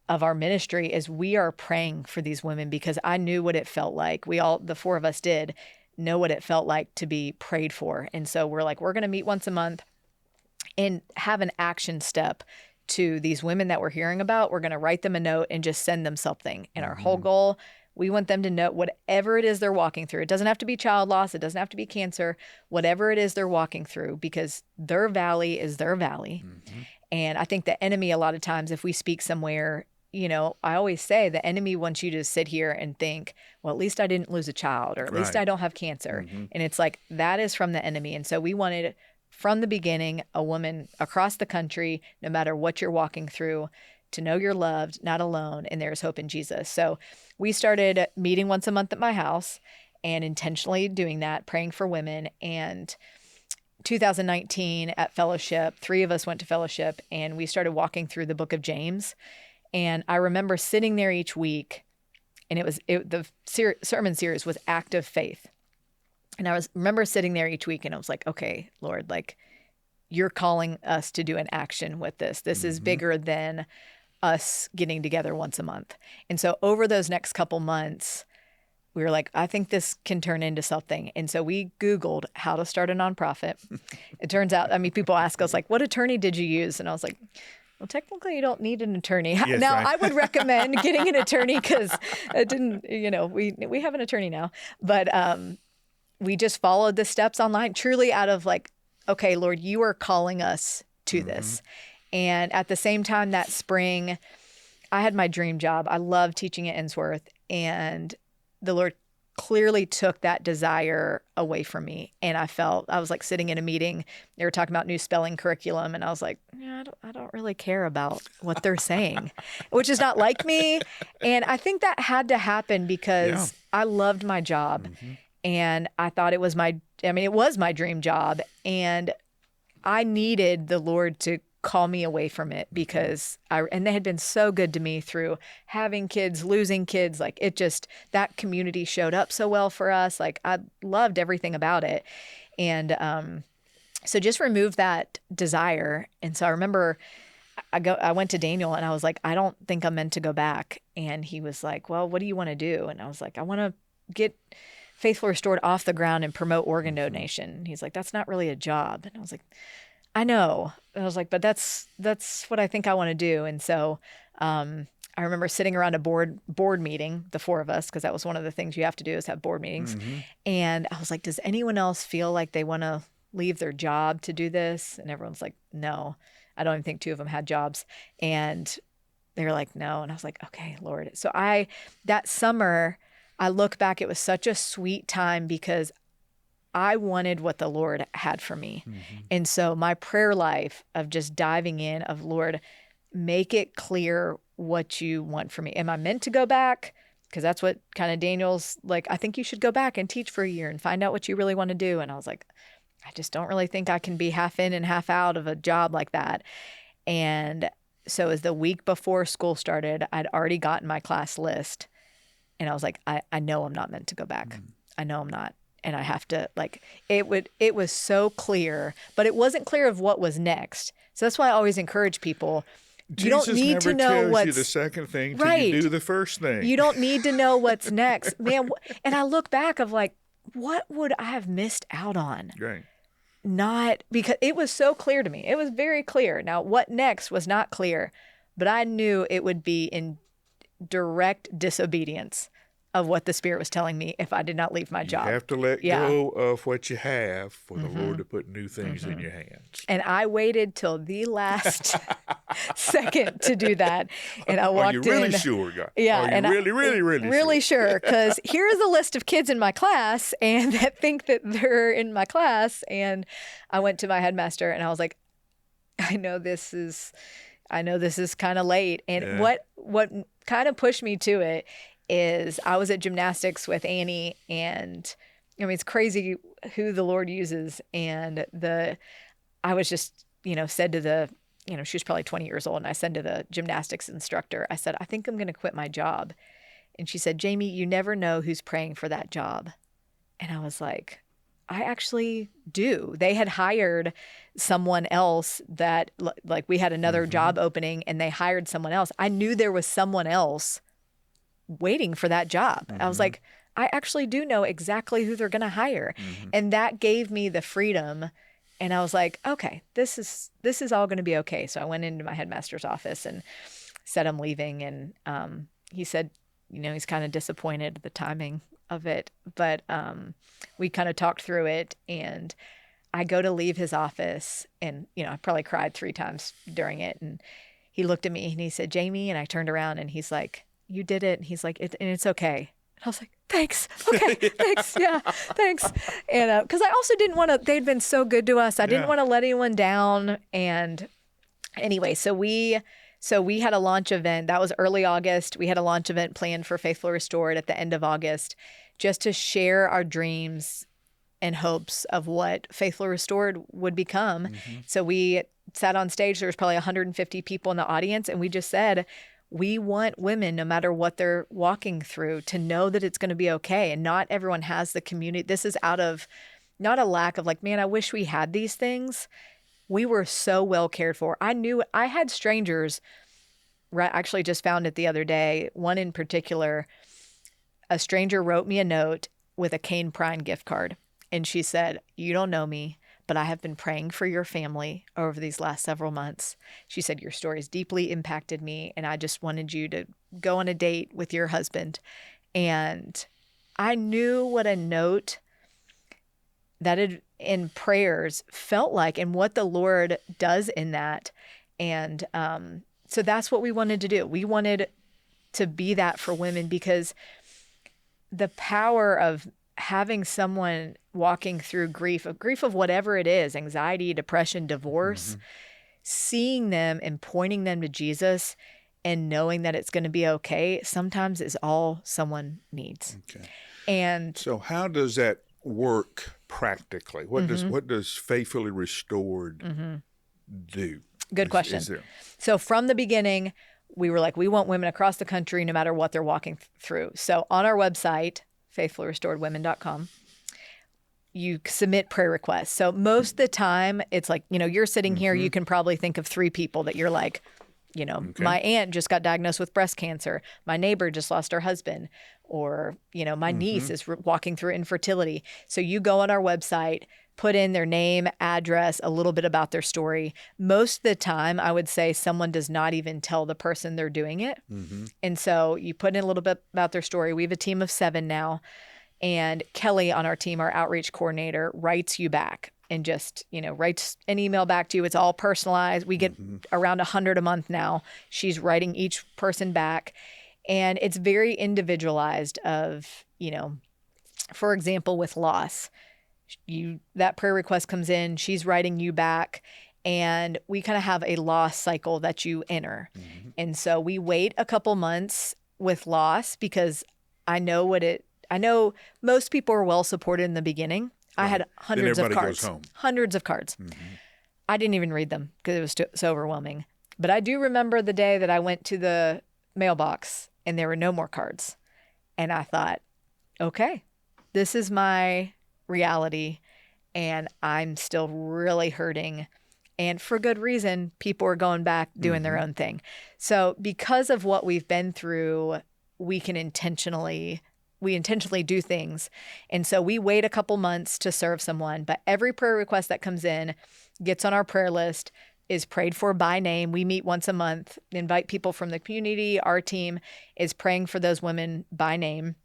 of our ministry, is we are praying for these women, because I knew what it felt like. The 4 of us did know what it felt like to be prayed for. And so we're like, we're going to meet once a month and have an action step to these women that we're hearing about. We're going to write them a note and just send them something. And our whole goal, we want them to know whatever it is they're walking through. It doesn't have to be child loss. It doesn't have to be cancer, whatever it is they're walking through, because their valley is their valley. And I think the enemy, a lot of times, if we speak somewhere, I always say the enemy wants you to sit here and think, well, at least I didn't lose a child, or at least I don't have cancer. And it's like, that is from the enemy. And so we wanted, from the beginning, a woman across the country, no matter what you're walking through, to know you're loved, not alone, and there's hope in Jesus. So we started meeting once a month at my house and intentionally doing that, praying for women. And 2019 at fellowship, 3 of us went to fellowship, and we started walking through the book of James. And I remember sitting there each week, and the sermon series was Active Faith. And I remember sitting there each week, and I was like, okay, Lord, like, you're calling us to do an action with this. This is bigger than us getting together once a month. And so over those next couple months, we were like, I think this can turn into something. And so we Googled how to start a nonprofit. It turns out, people ask us, like, what attorney did you use? And I was like, well, technically, you don't need an attorney. Yes, now, right. I would recommend getting an attorney, because it didn't, we have an attorney now. But we just followed the steps online, truly out of like, okay, Lord, you are calling us to this. And at the same time, that spring, I had my dream job. I loved teaching at Ensworth, and the Lord clearly took that desire away from me. And I was like sitting in a meeting, they were talking about new spelling curriculum, and I was like, yeah, I don't really care about what they're saying, which is not like me. And I think that had to happen because I loved my job, and I thought it was it was my dream job, and I needed the Lord to call me away from it, because and they had been so good to me through having kids, losing kids. Like, that community showed up so well for us. Like, I loved everything about it. And so just remove that desire. And so I remember I went to Daniel, and I was like, I don't think I'm meant to go back. And he was like, well, what do you want to do? And I was like, I want to get Faithful Restored off the ground and promote organ donation. And he's like, that's not really a job. And I was like, I know. And I was like, but that's what I think I want to do. And so I remember sitting around a board meeting, the 4 of us, because that was one of the things you have to do, is have board meetings. And I was like, does anyone else feel like they want to leave their job to do this? And everyone's like, no. I don't even think two of them had jobs. And they were like, no. And I was like, okay, Lord. So that summer, I look back, it was such a sweet time because I wanted what the Lord had for me. And so my prayer life of just diving in of, Lord, make it clear what you want for me. Am I meant to go back? Because that's what kind of Daniel's like, I think you should go back and teach for a year and find out what you really want to do. And I was like, I just don't really think I can be half in and half out of a job like that. And so as the week before school started, I'd already gotten my class list. And I was like, I know I'm not meant to go back. I know I'm not. And I have to, like, it was so clear, but it wasn't clear of what was next. So that's why I always encourage people. You don't need to know tells what's you the second thing till right. you do the first thing. You don't need to know what's next, man. And I look back of like, what would I have missed out on? Right. Not because it was so clear to me. It was very clear. Now, what next was not clear, but I knew it would be in direct disobedience of what the Spirit was telling me if I did not leave my job. You have to let go of what you have for the Lord to put new things in your hands. And I waited till the last second to do that. And I walked in. Are you really sure, God? Yeah. Are you really sure? Because here's a list of kids in my class and that think that they're in my class. And I went to my headmaster and I was like, I know this is kind of late. And what kind of pushed me to it is I was at gymnastics with Annie, and I mean, it's crazy who the Lord uses. And I was just, said to she was probably 20 years old. And I said to the gymnastics instructor, I said, I think I'm going to quit my job. And she said, Jamie, you never know who's praying for that job. And I was like, I actually do. They had hired someone else that, like, we had another job opening and they hired someone else. I knew there was someone else waiting for that job. I was like, I actually do know exactly who they're going to hire. And that gave me the freedom. And I was like, okay, this is all going to be okay. So I went into my headmaster's office and said I'm leaving. And he said, he's kind of disappointed at the timing of it. But we kind of talked through it. And I go to leave his office. And, I probably cried 3 times during it. And he looked at me and he said, Jamie. And I turned around and he's like, you did it. And he's like, and it's okay. And I was like, thanks. Okay, thanks. Yeah, thanks. And because I also didn't want to, they'd been so good to us. I didn't want to let anyone down. And anyway, so we had a launch event. That was early August. We had a launch event planned for Faithful Restored at the end of August, just to share our dreams and hopes of what Faithful Restored would become. So we sat on stage. There was probably 150 people in the audience. And we just said, we want women, no matter what they're walking through, to know that it's going to be okay. And not everyone has the community. This is out of not a lack of like, man, I wish we had these things. We were so well cared for. I knew I had strangers, right? Actually just found it the other day. One in particular, a stranger wrote me a note with a Cane Prine gift card. And she said, you don't know me, but I have been praying for your family over these last several months. She said, your story has deeply impacted me, and I just wanted you to go on a date with your husband. And I knew what a note that in prayers felt like and what the Lord does in that. And so that's what we wanted to do. We wanted to be that for women, because the power of having someone walking through grief of whatever it is, anxiety, depression, divorce, seeing them and pointing them to Jesus and knowing that it's going to be okay, sometimes is all someone needs. Okay. And so how does that work practically? What does Faithfully Restored do? Good question. So from the beginning, we were like, we want women across the country, no matter what they're walking through. So on our website, faithfullyrestoredwomen.com, you submit prayer requests. So most of the time it's like, you're sitting here, you can probably think of 3 people that you're like, my aunt just got diagnosed with breast cancer. My neighbor just lost her husband. Or, my niece is walking through infertility. So you go on our website, put in their name, address, a little bit about their story. Most of the time, I would say someone does not even tell the person they're doing it. And so you put in a little bit about their story. We have a team of 7 now. And Kelly on our team, our outreach coordinator, writes you back. and just, writes an email back to you. It's all personalized. We get around 100 a month now. She's writing each person back. And it's very individualized of, for example, with loss, that prayer request comes in, she's writing you back, and we kind of have a loss cycle that you enter. And so we wait a couple months with loss because I know most people are well supported in the beginning. Right. I had hundreds of cards. Goes home. Hundreds of cards. I didn't even read them because it was so overwhelming. But I do remember the day that I went to the mailbox and there were no more cards. And I thought, okay, this is my reality and I'm still really hurting. And for good reason, people are going back doing their own thing. So because of what we've been through, we intentionally do things. And so we wait a couple months to serve someone, but every prayer request that comes in gets on our prayer list, is prayed for by name. We meet once a month, invite people from the community. Our team is praying for those women by name,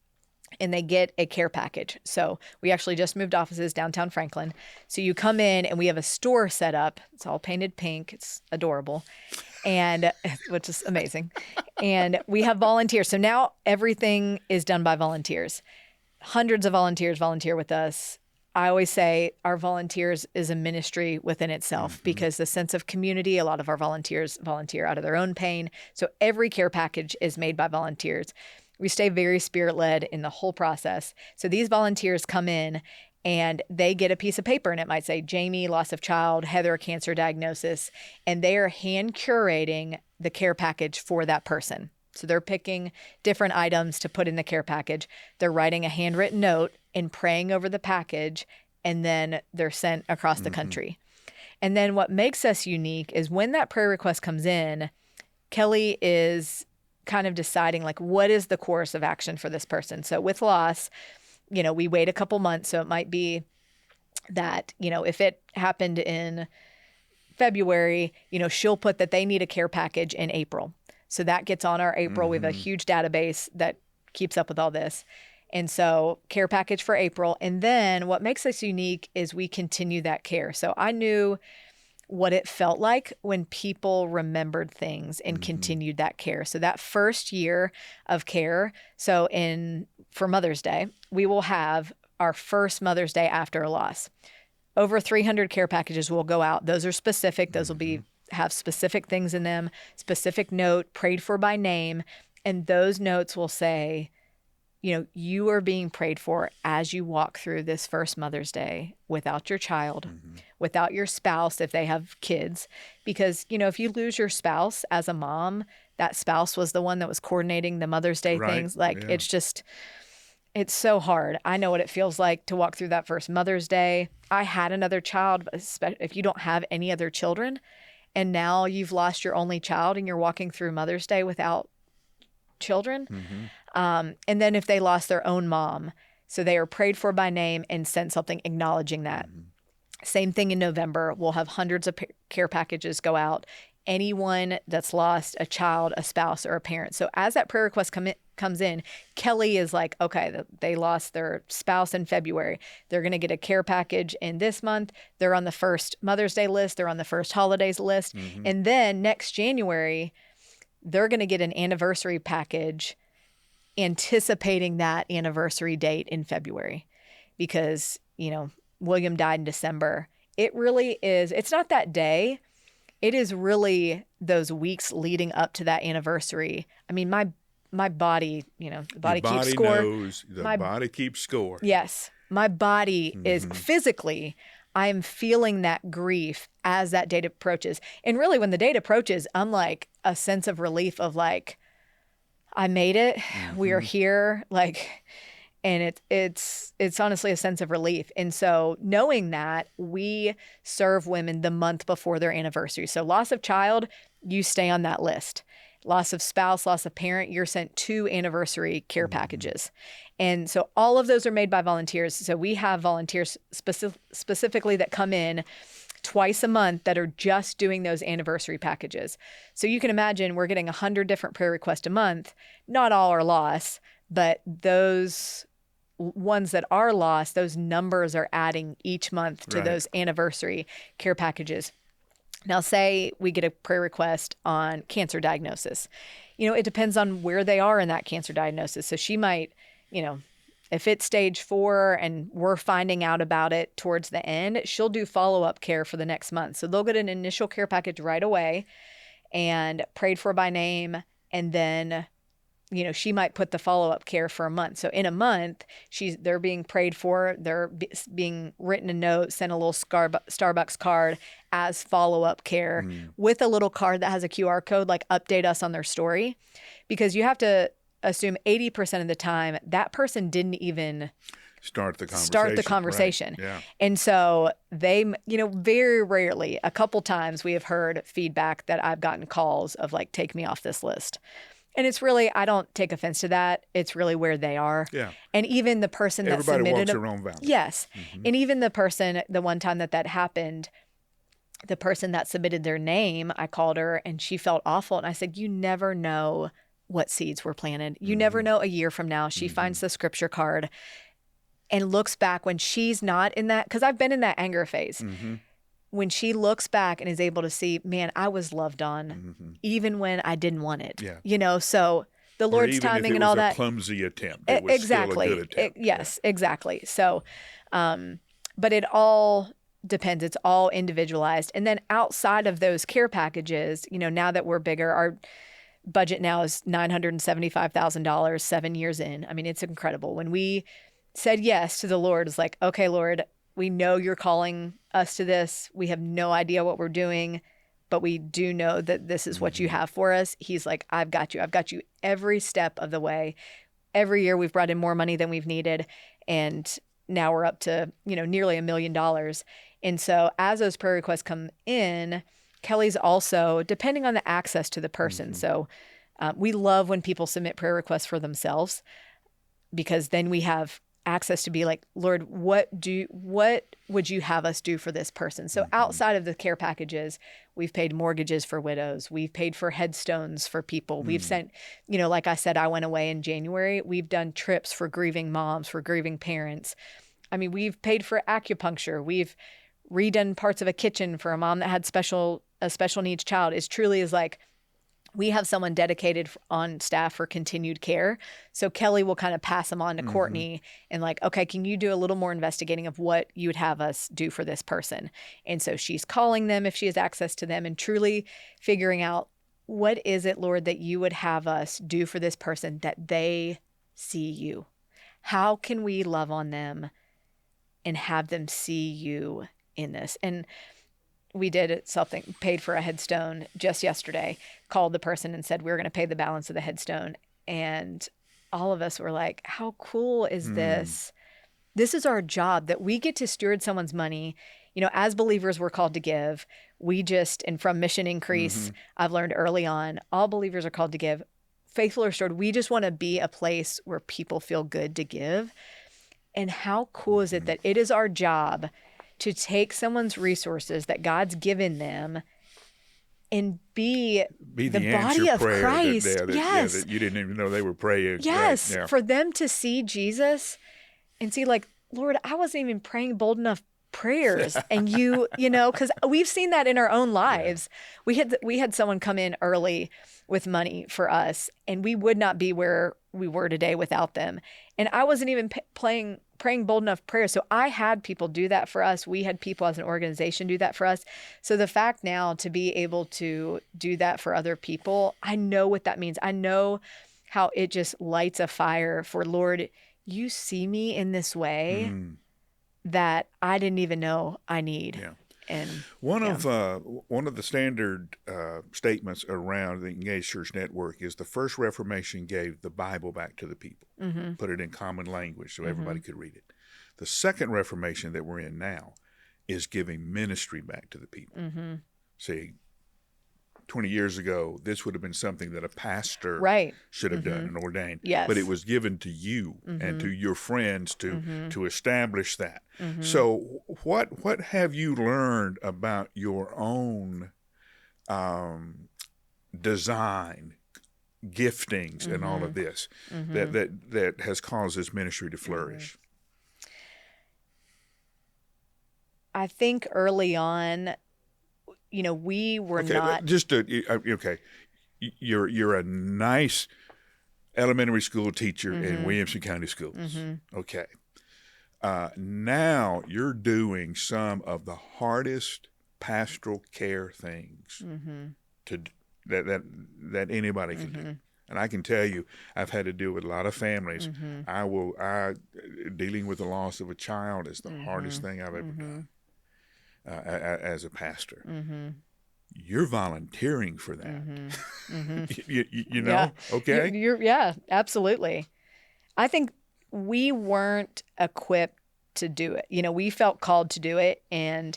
and they get a care package. So we actually just moved offices downtown Franklin. So you come in and we have a store set up. It's all painted pink. It's adorable, and which is amazing. And we have volunteers. So now everything is done by volunteers. Hundreds of volunteers volunteer with us. I always say our volunteers is a ministry within itself because the sense of community, a lot of our volunteers volunteer out of their own pain. So every care package is made by volunteers. We stay very spirit-led in the whole process. So these volunteers come in and they get a piece of paper and it might say Jamie, loss of child, Heather, cancer diagnosis, and they are hand curating the care package for that person. So they're picking different items to put in the care package. They're writing a handwritten note and praying over the package, and then they're sent across the country. And then what makes us unique is when that prayer request comes in, Kelly is kind of deciding like, what is the course of action for this person? So with loss, we wait a couple months. So it might be that, if it happened in February, she'll put that they need a care package in April. So that gets on our April. We have a huge database that keeps up with all this. And so care package for April. And then what makes us unique is we continue that care. So I knew what it felt like when people remembered things and continued that care. So that first year of care, for Mother's Day, we will have our first Mother's Day after a loss. Over 300 care packages will go out. Those are specific. Those will have specific things in them, specific note, prayed for by name. And those notes will say, you are being prayed for as you walk through this first Mother's Day without your child, without your spouse if they have kids. Because, if you lose your spouse as a mom, that spouse was the one that was coordinating the Mother's Day things. It's so hard. I know what it feels like to walk through that first Mother's Day. I had another child, but if you don't have any other children, and now you've lost your only child and you're walking through Mother's Day without children. And then if they lost their own mom, so they are prayed for by name and sent something acknowledging that. Same thing in November. We'll have hundreds of care packages go out. Anyone that's lost a child, a spouse, or a parent. So as that prayer request comes in, Kelly is like, okay, they lost their spouse in February. They're going to get a care package in this month. They're on the first Mother's Day list. They're on the first holidays list. And then next January, they're going to get an anniversary package anticipating that anniversary date in February because, William died in December. It really is. It's not that day. It is really those weeks leading up to that anniversary. I mean, my body, the body keeps score. The body keeps score. Yes. My body is physically, I'm feeling that grief as that date approaches. And really when the date approaches, I'm like a sense of relief of like, I made it. We are here. And it's honestly a sense of relief. And so knowing that, we serve women the month before their anniversary. So loss of child, you stay on that list. Loss of spouse, loss of parent, you're sent 2 anniversary care packages. And so all of those are made by volunteers. So we have volunteers specifically that come in twice a month that are just doing those anniversary packages. So you can imagine we're getting 100 different prayer requests a month. Not all are loss, but those ones that are lost, those numbers are adding each month to Right. those anniversary care packages. Now, say we get a prayer request on cancer diagnosis. It depends on where they are in that cancer diagnosis. So she might, if it's stage 4 and we're finding out about it towards the end, she'll do follow-up care for the next month. So they'll get an initial care package right away and prayed for by name. And then, she might put the follow-up care for a month. So in a month, they're being prayed for. They're being written a note, sent a little Starbucks card as follow-up care with a little card that has a QR code, like update us on their story. Because you have to assume 80% of the time that person didn't even start the conversation. Right. Yeah. And so they, very rarely, a couple times we have heard feedback that I've gotten calls of like, take me off this list. And it's really, I don't take offense to that. It's really where they are. Yeah. And even the person that Everybody submitted walks their own valley. Yes. And even the person, the one time that happened, the person that submitted their name, I called her and she felt awful. And I said, you never know what seeds were planted. You never know a year from now. She finds the scripture card and looks back when she's not in that, because I've been in that anger phase. When she looks back and is able to see, man, I was loved on even when I didn't want it. Yeah. So the Lord's timing and all that. Or even if it was a clumsy attempt, it was exactly. still a good attempt. Yes, exactly. So, but it all depends. It's all individualized. And then outside of those care packages, now that we're bigger, our budget now is $975,000, 7 years in. I mean, it's incredible. When we said yes to the Lord, it's like, okay, Lord, we know you're calling us to this. We have no idea what we're doing, but we do know that this is what you have for us. He's like, I've got you. I've got you every step of the way. Every year we've brought in more money than we've needed. And now we're up to, nearly $1 million. And so as those prayer requests come in, Kelly's also, depending on the access to the person. So we love when people submit prayer requests for themselves, because then we have access to be like, Lord, what would you have us do for this person? So outside of the care packages, we've paid mortgages for widows. We've paid for headstones for people. We've sent, like I said, I went away in January. We've done trips for grieving moms, for grieving parents. I mean, we've paid for acupuncture. We've redone parts of a kitchen for a mom that had a special needs child. It truly is like, we have someone dedicated on staff for continued care. So Kelly will kind of pass them on to Courtney and like, okay, can you do a little more investigating of what you would have us do for this person? And so she's calling them if she has access to them and truly figuring out, what is it, Lord, that you would have us do for this person that they see you? How can we love on them and have them see you in this? And we did something, paid for a headstone just yesterday, called the person and said, we're going to pay the balance of the headstone. And all of us were like, how cool is this? This is our job, that we get to steward someone's money. As believers, we're called to give. And from Mission Increase, I've learned early on, all believers are called to give. Faithful or Steward, we just want to be a place where people feel good to give. And how cool is it that it is our job to take someone's resources that God's given them and be the body of Christ. Yes. That you didn't even know they were praying. Yes. Right. Yeah. For them to see Jesus and see like, Lord, I wasn't even praying bold enough prayers. And because we've seen that in our own lives. Yeah. We had someone come in early with money for us, and we would not be where we were today without them. And I wasn't even praying bold enough prayers. So I had people do that for us. We had people as an organization do that for us. So the fact now to be able to do that for other people, I know what that means. I know how it just lights a fire for, Lord, you see me in this way that I didn't even know I need. Yeah. And one of the standard statements around the Engaged Church Network is the First Reformation gave the Bible back to the people, put it in common language so everybody could read it. The Second Reformation that we're in now is giving ministry back to the people. See, 20 years ago, this would have been something that a pastor should have done and ordained. Yes. But it was given to you and to your friends to establish that. So what have you learned about your own design giftings and all of this that has caused this ministry to flourish? I think early on, we were Okay, not. okay. You're a nice elementary school teacher in Williamson County Schools. Okay. Now you're doing some of the hardest pastoral care things to that anybody can do. And I can tell you, I've had to deal with a lot of families. Dealing with the loss of a child is the hardest thing I've ever done as a pastor. You're volunteering for that. You know? Yeah. Okay. Yeah, absolutely. I think we weren't equipped to do it. We felt called to do it, and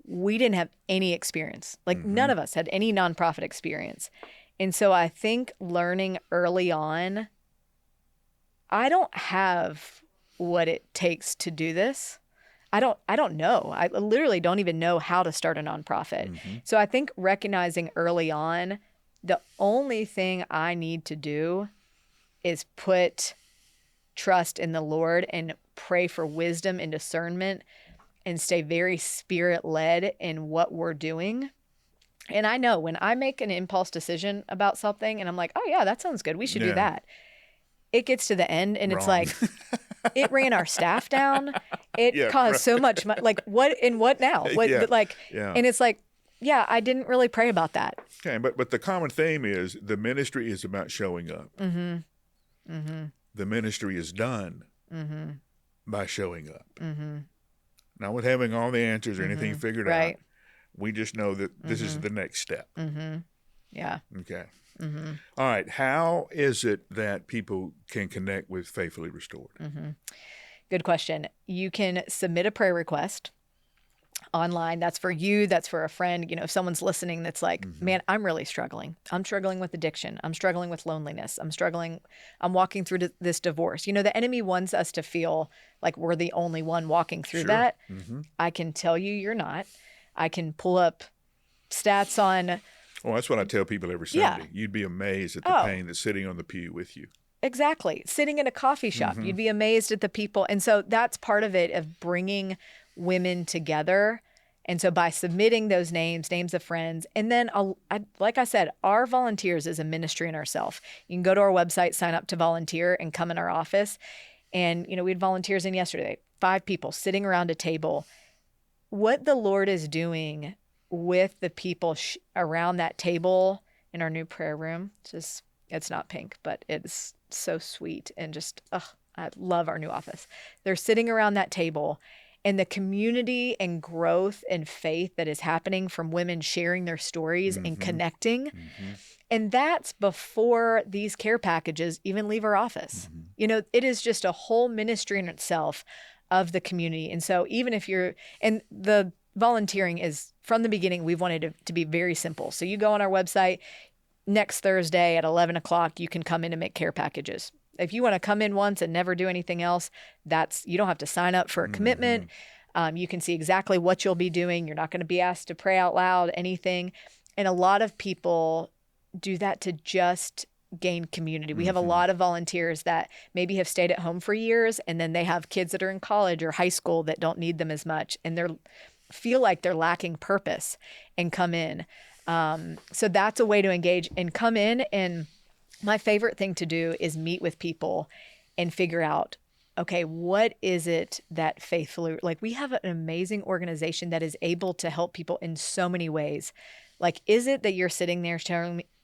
we didn't have any experience. Like none of us had any nonprofit experience. And so I think learning early on, I don't have what it takes to do this. I don't know. I literally don't even know how to start a nonprofit. So I think recognizing early on, the only thing I need to do is put trust in the Lord and pray for wisdom and discernment and stay very spirit-led in what we're doing. And I know when I make an impulse decision about something and I'm like, oh yeah, that sounds good, we should do that. It gets to the end and it's like, it ran our staff down. It caused so much money. Like what now? And it's like, yeah, I didn't really pray about that. Okay, but the common theme is the ministry is about showing up. The ministry is done by showing up. Not with having all the answers or anything figured out. We just know that this is the next step. Yeah. Okay. All right. How is it that people can connect with Faithfully Restored? Good question. You can submit a prayer request online. That's for you. That's for a friend. If someone's listening that's like, man, I'm really struggling. I'm struggling with addiction. I'm struggling with loneliness. I'm walking through this divorce. The enemy wants us to feel like we're the only one walking through that. I can tell you you're not. I can pull up stats on. Well, that's what I tell people every Sunday. You'd be amazed at the pain that's sitting on the pew with you. Exactly. Sitting in a coffee shop, you'd be amazed at the people. And so that's part of it, of bringing women together. And so by submitting those names of friends, and then like I said, our volunteers is a ministry in ourselves. You can go to our website, sign up to volunteer, and come in our office. And, we had volunteers in yesterday, 5 people sitting around a table. What the Lord is doing with the people around that table in our new prayer room, it's not pink, but it's so sweet and just, I love our new office. They're sitting around that table, and the community and growth and faith that is happening from women sharing their stories and connecting. And that's before these care packages even leave our office. It is just a whole ministry in itself of the community. And so even if and the volunteering is, from the beginning, we've wanted it to be very simple. So you go on our website, next Thursday at 11 o'clock, you can come in and make care packages. If you want to come in once and never do anything else, you don't have to sign up for a commitment. You can see exactly what you'll be doing. You're not going to be asked to pray out loud, anything. And a lot of people do that to just gain community. We have a lot of volunteers that maybe have stayed at home for years, and then they have kids that are in college or high school that don't need them as much, and they feel like they're lacking purpose and come in. So that's a way to engage and come in. And my favorite thing to do is meet with people and figure out, okay, what is it that Faithfully, like we have an amazing organization that is able to help people in so many ways. Like, is it that you're sitting there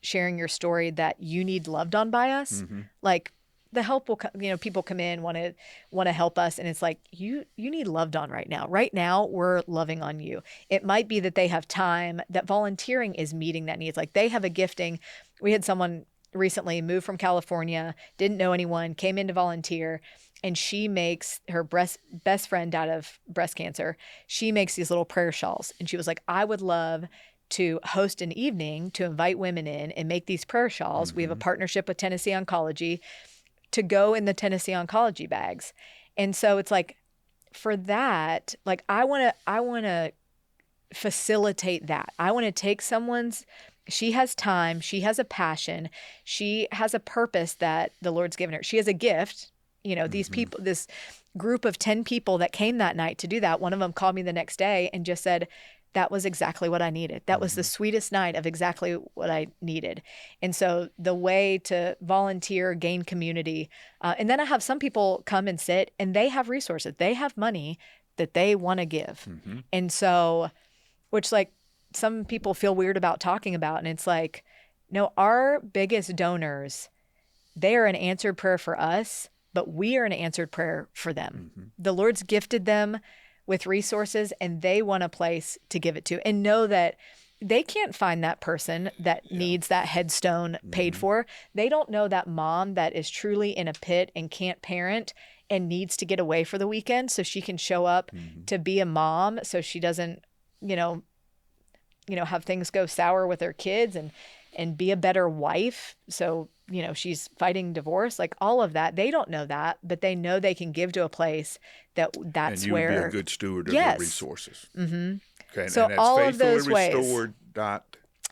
sharing your story that you need loved on by us? Like, the help will come, people come in, want to help us. And it's like, you need loved on right now. Right now, we're loving on you. It might be that they have time, that volunteering is meeting that needs. Like, they have a gifting. We had someone recently moved from California, didn't know anyone, came in to volunteer, and she makes her best friend died of breast cancer. She makes these little prayer shawls. And she was like, I would love to host an evening to invite women in and make these prayer shawls. We have a partnership with Tennessee Oncology to go in the Tennessee Oncology bags. And so it's like, for that, like I want to facilitate that. I want to take someone's She has time. She has a passion. She has a purpose that the Lord's given her. She has a gift. You know, these people, this group of 10 people that came that night to do that, one of them called me the next day and just said, that was exactly what I needed. That was the sweetest night of exactly what I needed. And so the way to volunteer, gain community, and then I have some people come and sit and they have resources. They have money that they want to give. And so, which like some people feel weird about talking about. And it's like, no, our biggest donors, they are an answered prayer for us, but we are an answered prayer for them. The Lord's gifted them with resources and they want a place to give it to, and know that they can't find that person that needs that headstone paid for. They don't know that mom that is truly in a pit and can't parent and needs to get away for the weekend so she can show up to be a mom, so she doesn't, have things go sour with her kids, and be a better wife. So, she's fighting divorce, like all of that. They don't know that, but they know they can give to a place that's and you where. would be a good steward of Yes. the resources. Okay. So and that's all of those ways.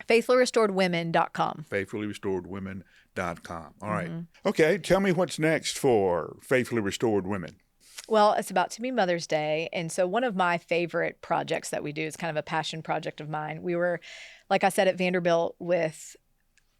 faithfullyrestoredwomen.com. faithfullyrestoredwomen.com. faithfullyrestoredwomen.com. All right. Okay. Tell me what's next for Faithfully Restored Women. Well, it's about to be Mother's Day. And so one of my favorite projects that we do is kind of a passion project of mine. We were, like I said, at Vanderbilt with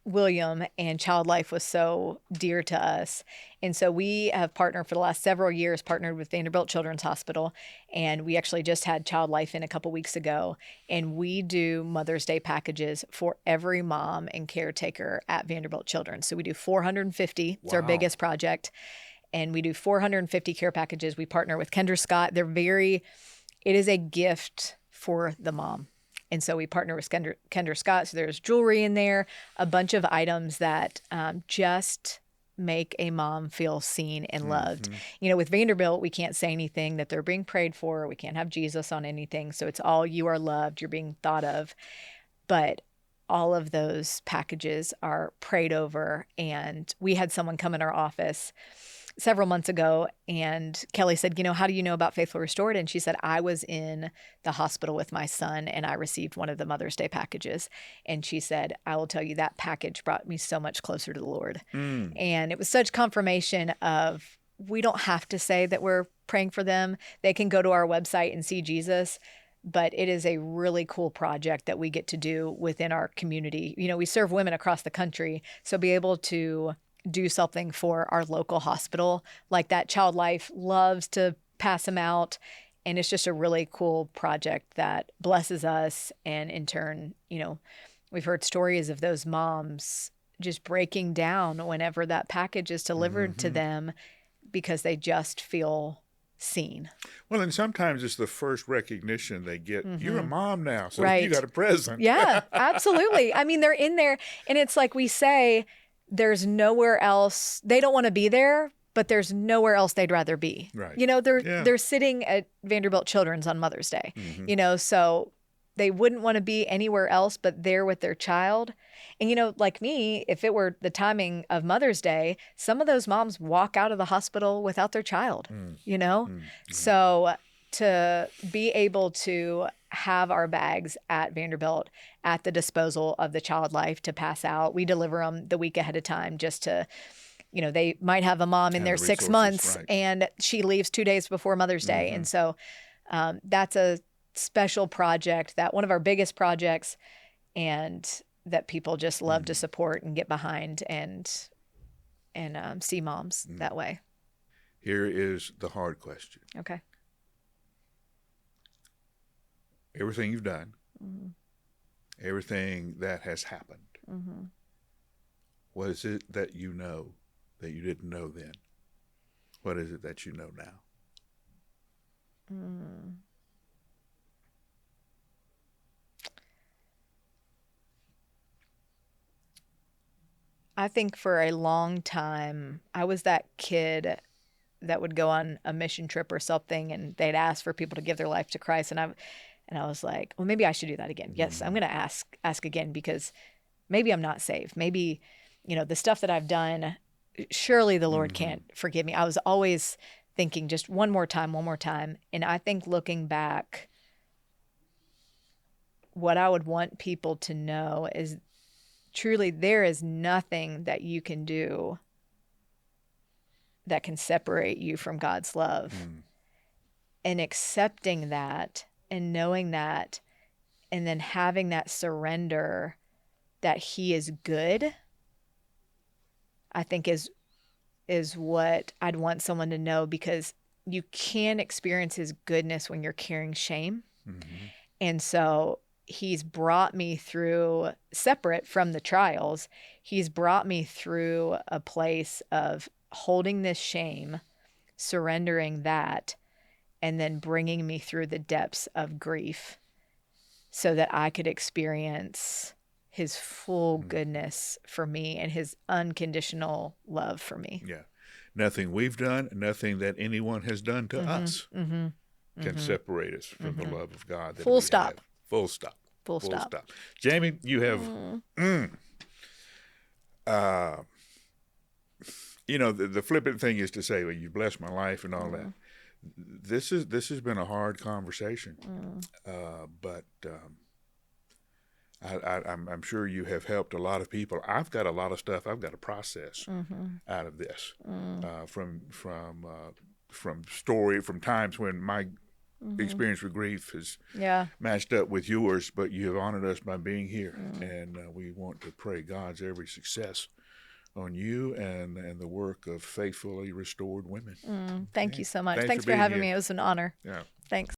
William, and child life was so dear to us. And so we have partnered for the last several years, partnered with Vanderbilt Children's Hospital. And we actually just had child life in a couple weeks ago. And we do Mother's Day packages for every mom and caretaker at Vanderbilt Children's. So we do 450. It's our biggest project. And we do 450 care packages. We partner with Kendra Scott. It is a gift for the mom. And so we partner with Kendra Scott. So there's jewelry in there, a bunch of items that just make a mom feel seen and loved. With Vanderbilt, we can't say anything that they're being prayed for. We can't have Jesus on anything. So it's all you are loved, you're being thought of. But all of those packages are prayed over. And we had someone come in our office several months ago, and Kelly said, how do you know about Faithful Restored? And she said, I was in the hospital with my son and I received one of the Mother's Day packages. And she said, I will tell you, that package brought me so much closer to the Lord. And it was such confirmation of, we don't have to say that we're praying for them. They can go to our website and see Jesus. But it is a really cool project that we get to do within our community. We serve women across the country. So be able to do something for our local hospital like that. Child Life loves to pass them out. And it's just a really cool project that blesses us. And in turn, we've heard stories of those moms just breaking down whenever that package is delivered to them because they just feel seen. Well, and sometimes it's the first recognition they get. You're a mom now, so Right. you got a present. Yeah, absolutely. I mean, they're in there, and it's like we say, there's nowhere else. They don't want to be there, but there's nowhere else they'd rather be. Right. They're sitting at Vanderbilt Children's on Mother's Day. So they wouldn't want to be anywhere else but there with their child. And like me, if it were the timing of Mother's Day, some of those moms walk out of the hospital without their child. So to be able to have our bags at Vanderbilt at the disposal of the Child Life to pass out. We deliver them the week ahead of time just to, they might have a mom in there 6 months and she leaves 2 days before Mother's Day. And so that's a special project, that one of our biggest projects, and that people just love to support and get behind and see moms that way. Here is the hard question. Okay. Everything you've done, everything that has happened, what is it that you know that you didn't know then? What is it that you know now? I think for a long time, I was that kid that would go on a mission trip or something, and they'd ask for people to give their life to Christ, and I was like, well, maybe I should do that again. Yes, I'm going to ask again, because maybe I'm not saved. Maybe, the stuff that I've done, surely the Lord can't forgive me. I was always thinking just one more time. And I think looking back, what I would want people to know is truly, there is nothing that you can do that can separate you from God's love. And accepting that and knowing that, and then having that surrender that he is good, I think is what I'd want someone to know, because you can experience his goodness when you're carrying shame. And so he's brought me through, separate from the trials, he's brought me through a place of holding this shame, surrendering that, and then bringing me through the depths of grief so that I could experience his full goodness for me and his unconditional love for me. Yeah. Nothing we've done, nothing that anyone has done to us can separate us from the love of God that Full we stop. have. Full stop. Full stop. Jamie, you have, the flippant thing is to say, well, you blessed my life and all that. This has been a hard conversation, but I'm sure you have helped a lot of people. I've got a lot of stuff I've got to process out of this, from times when my experience with grief has matched up with yours, but you have honored us by being here, and we want to pray God's every success on you and the work of faithfully restored women. Thank you so much. Thanks for being having here. me. It was an honor. Yeah. Thanks.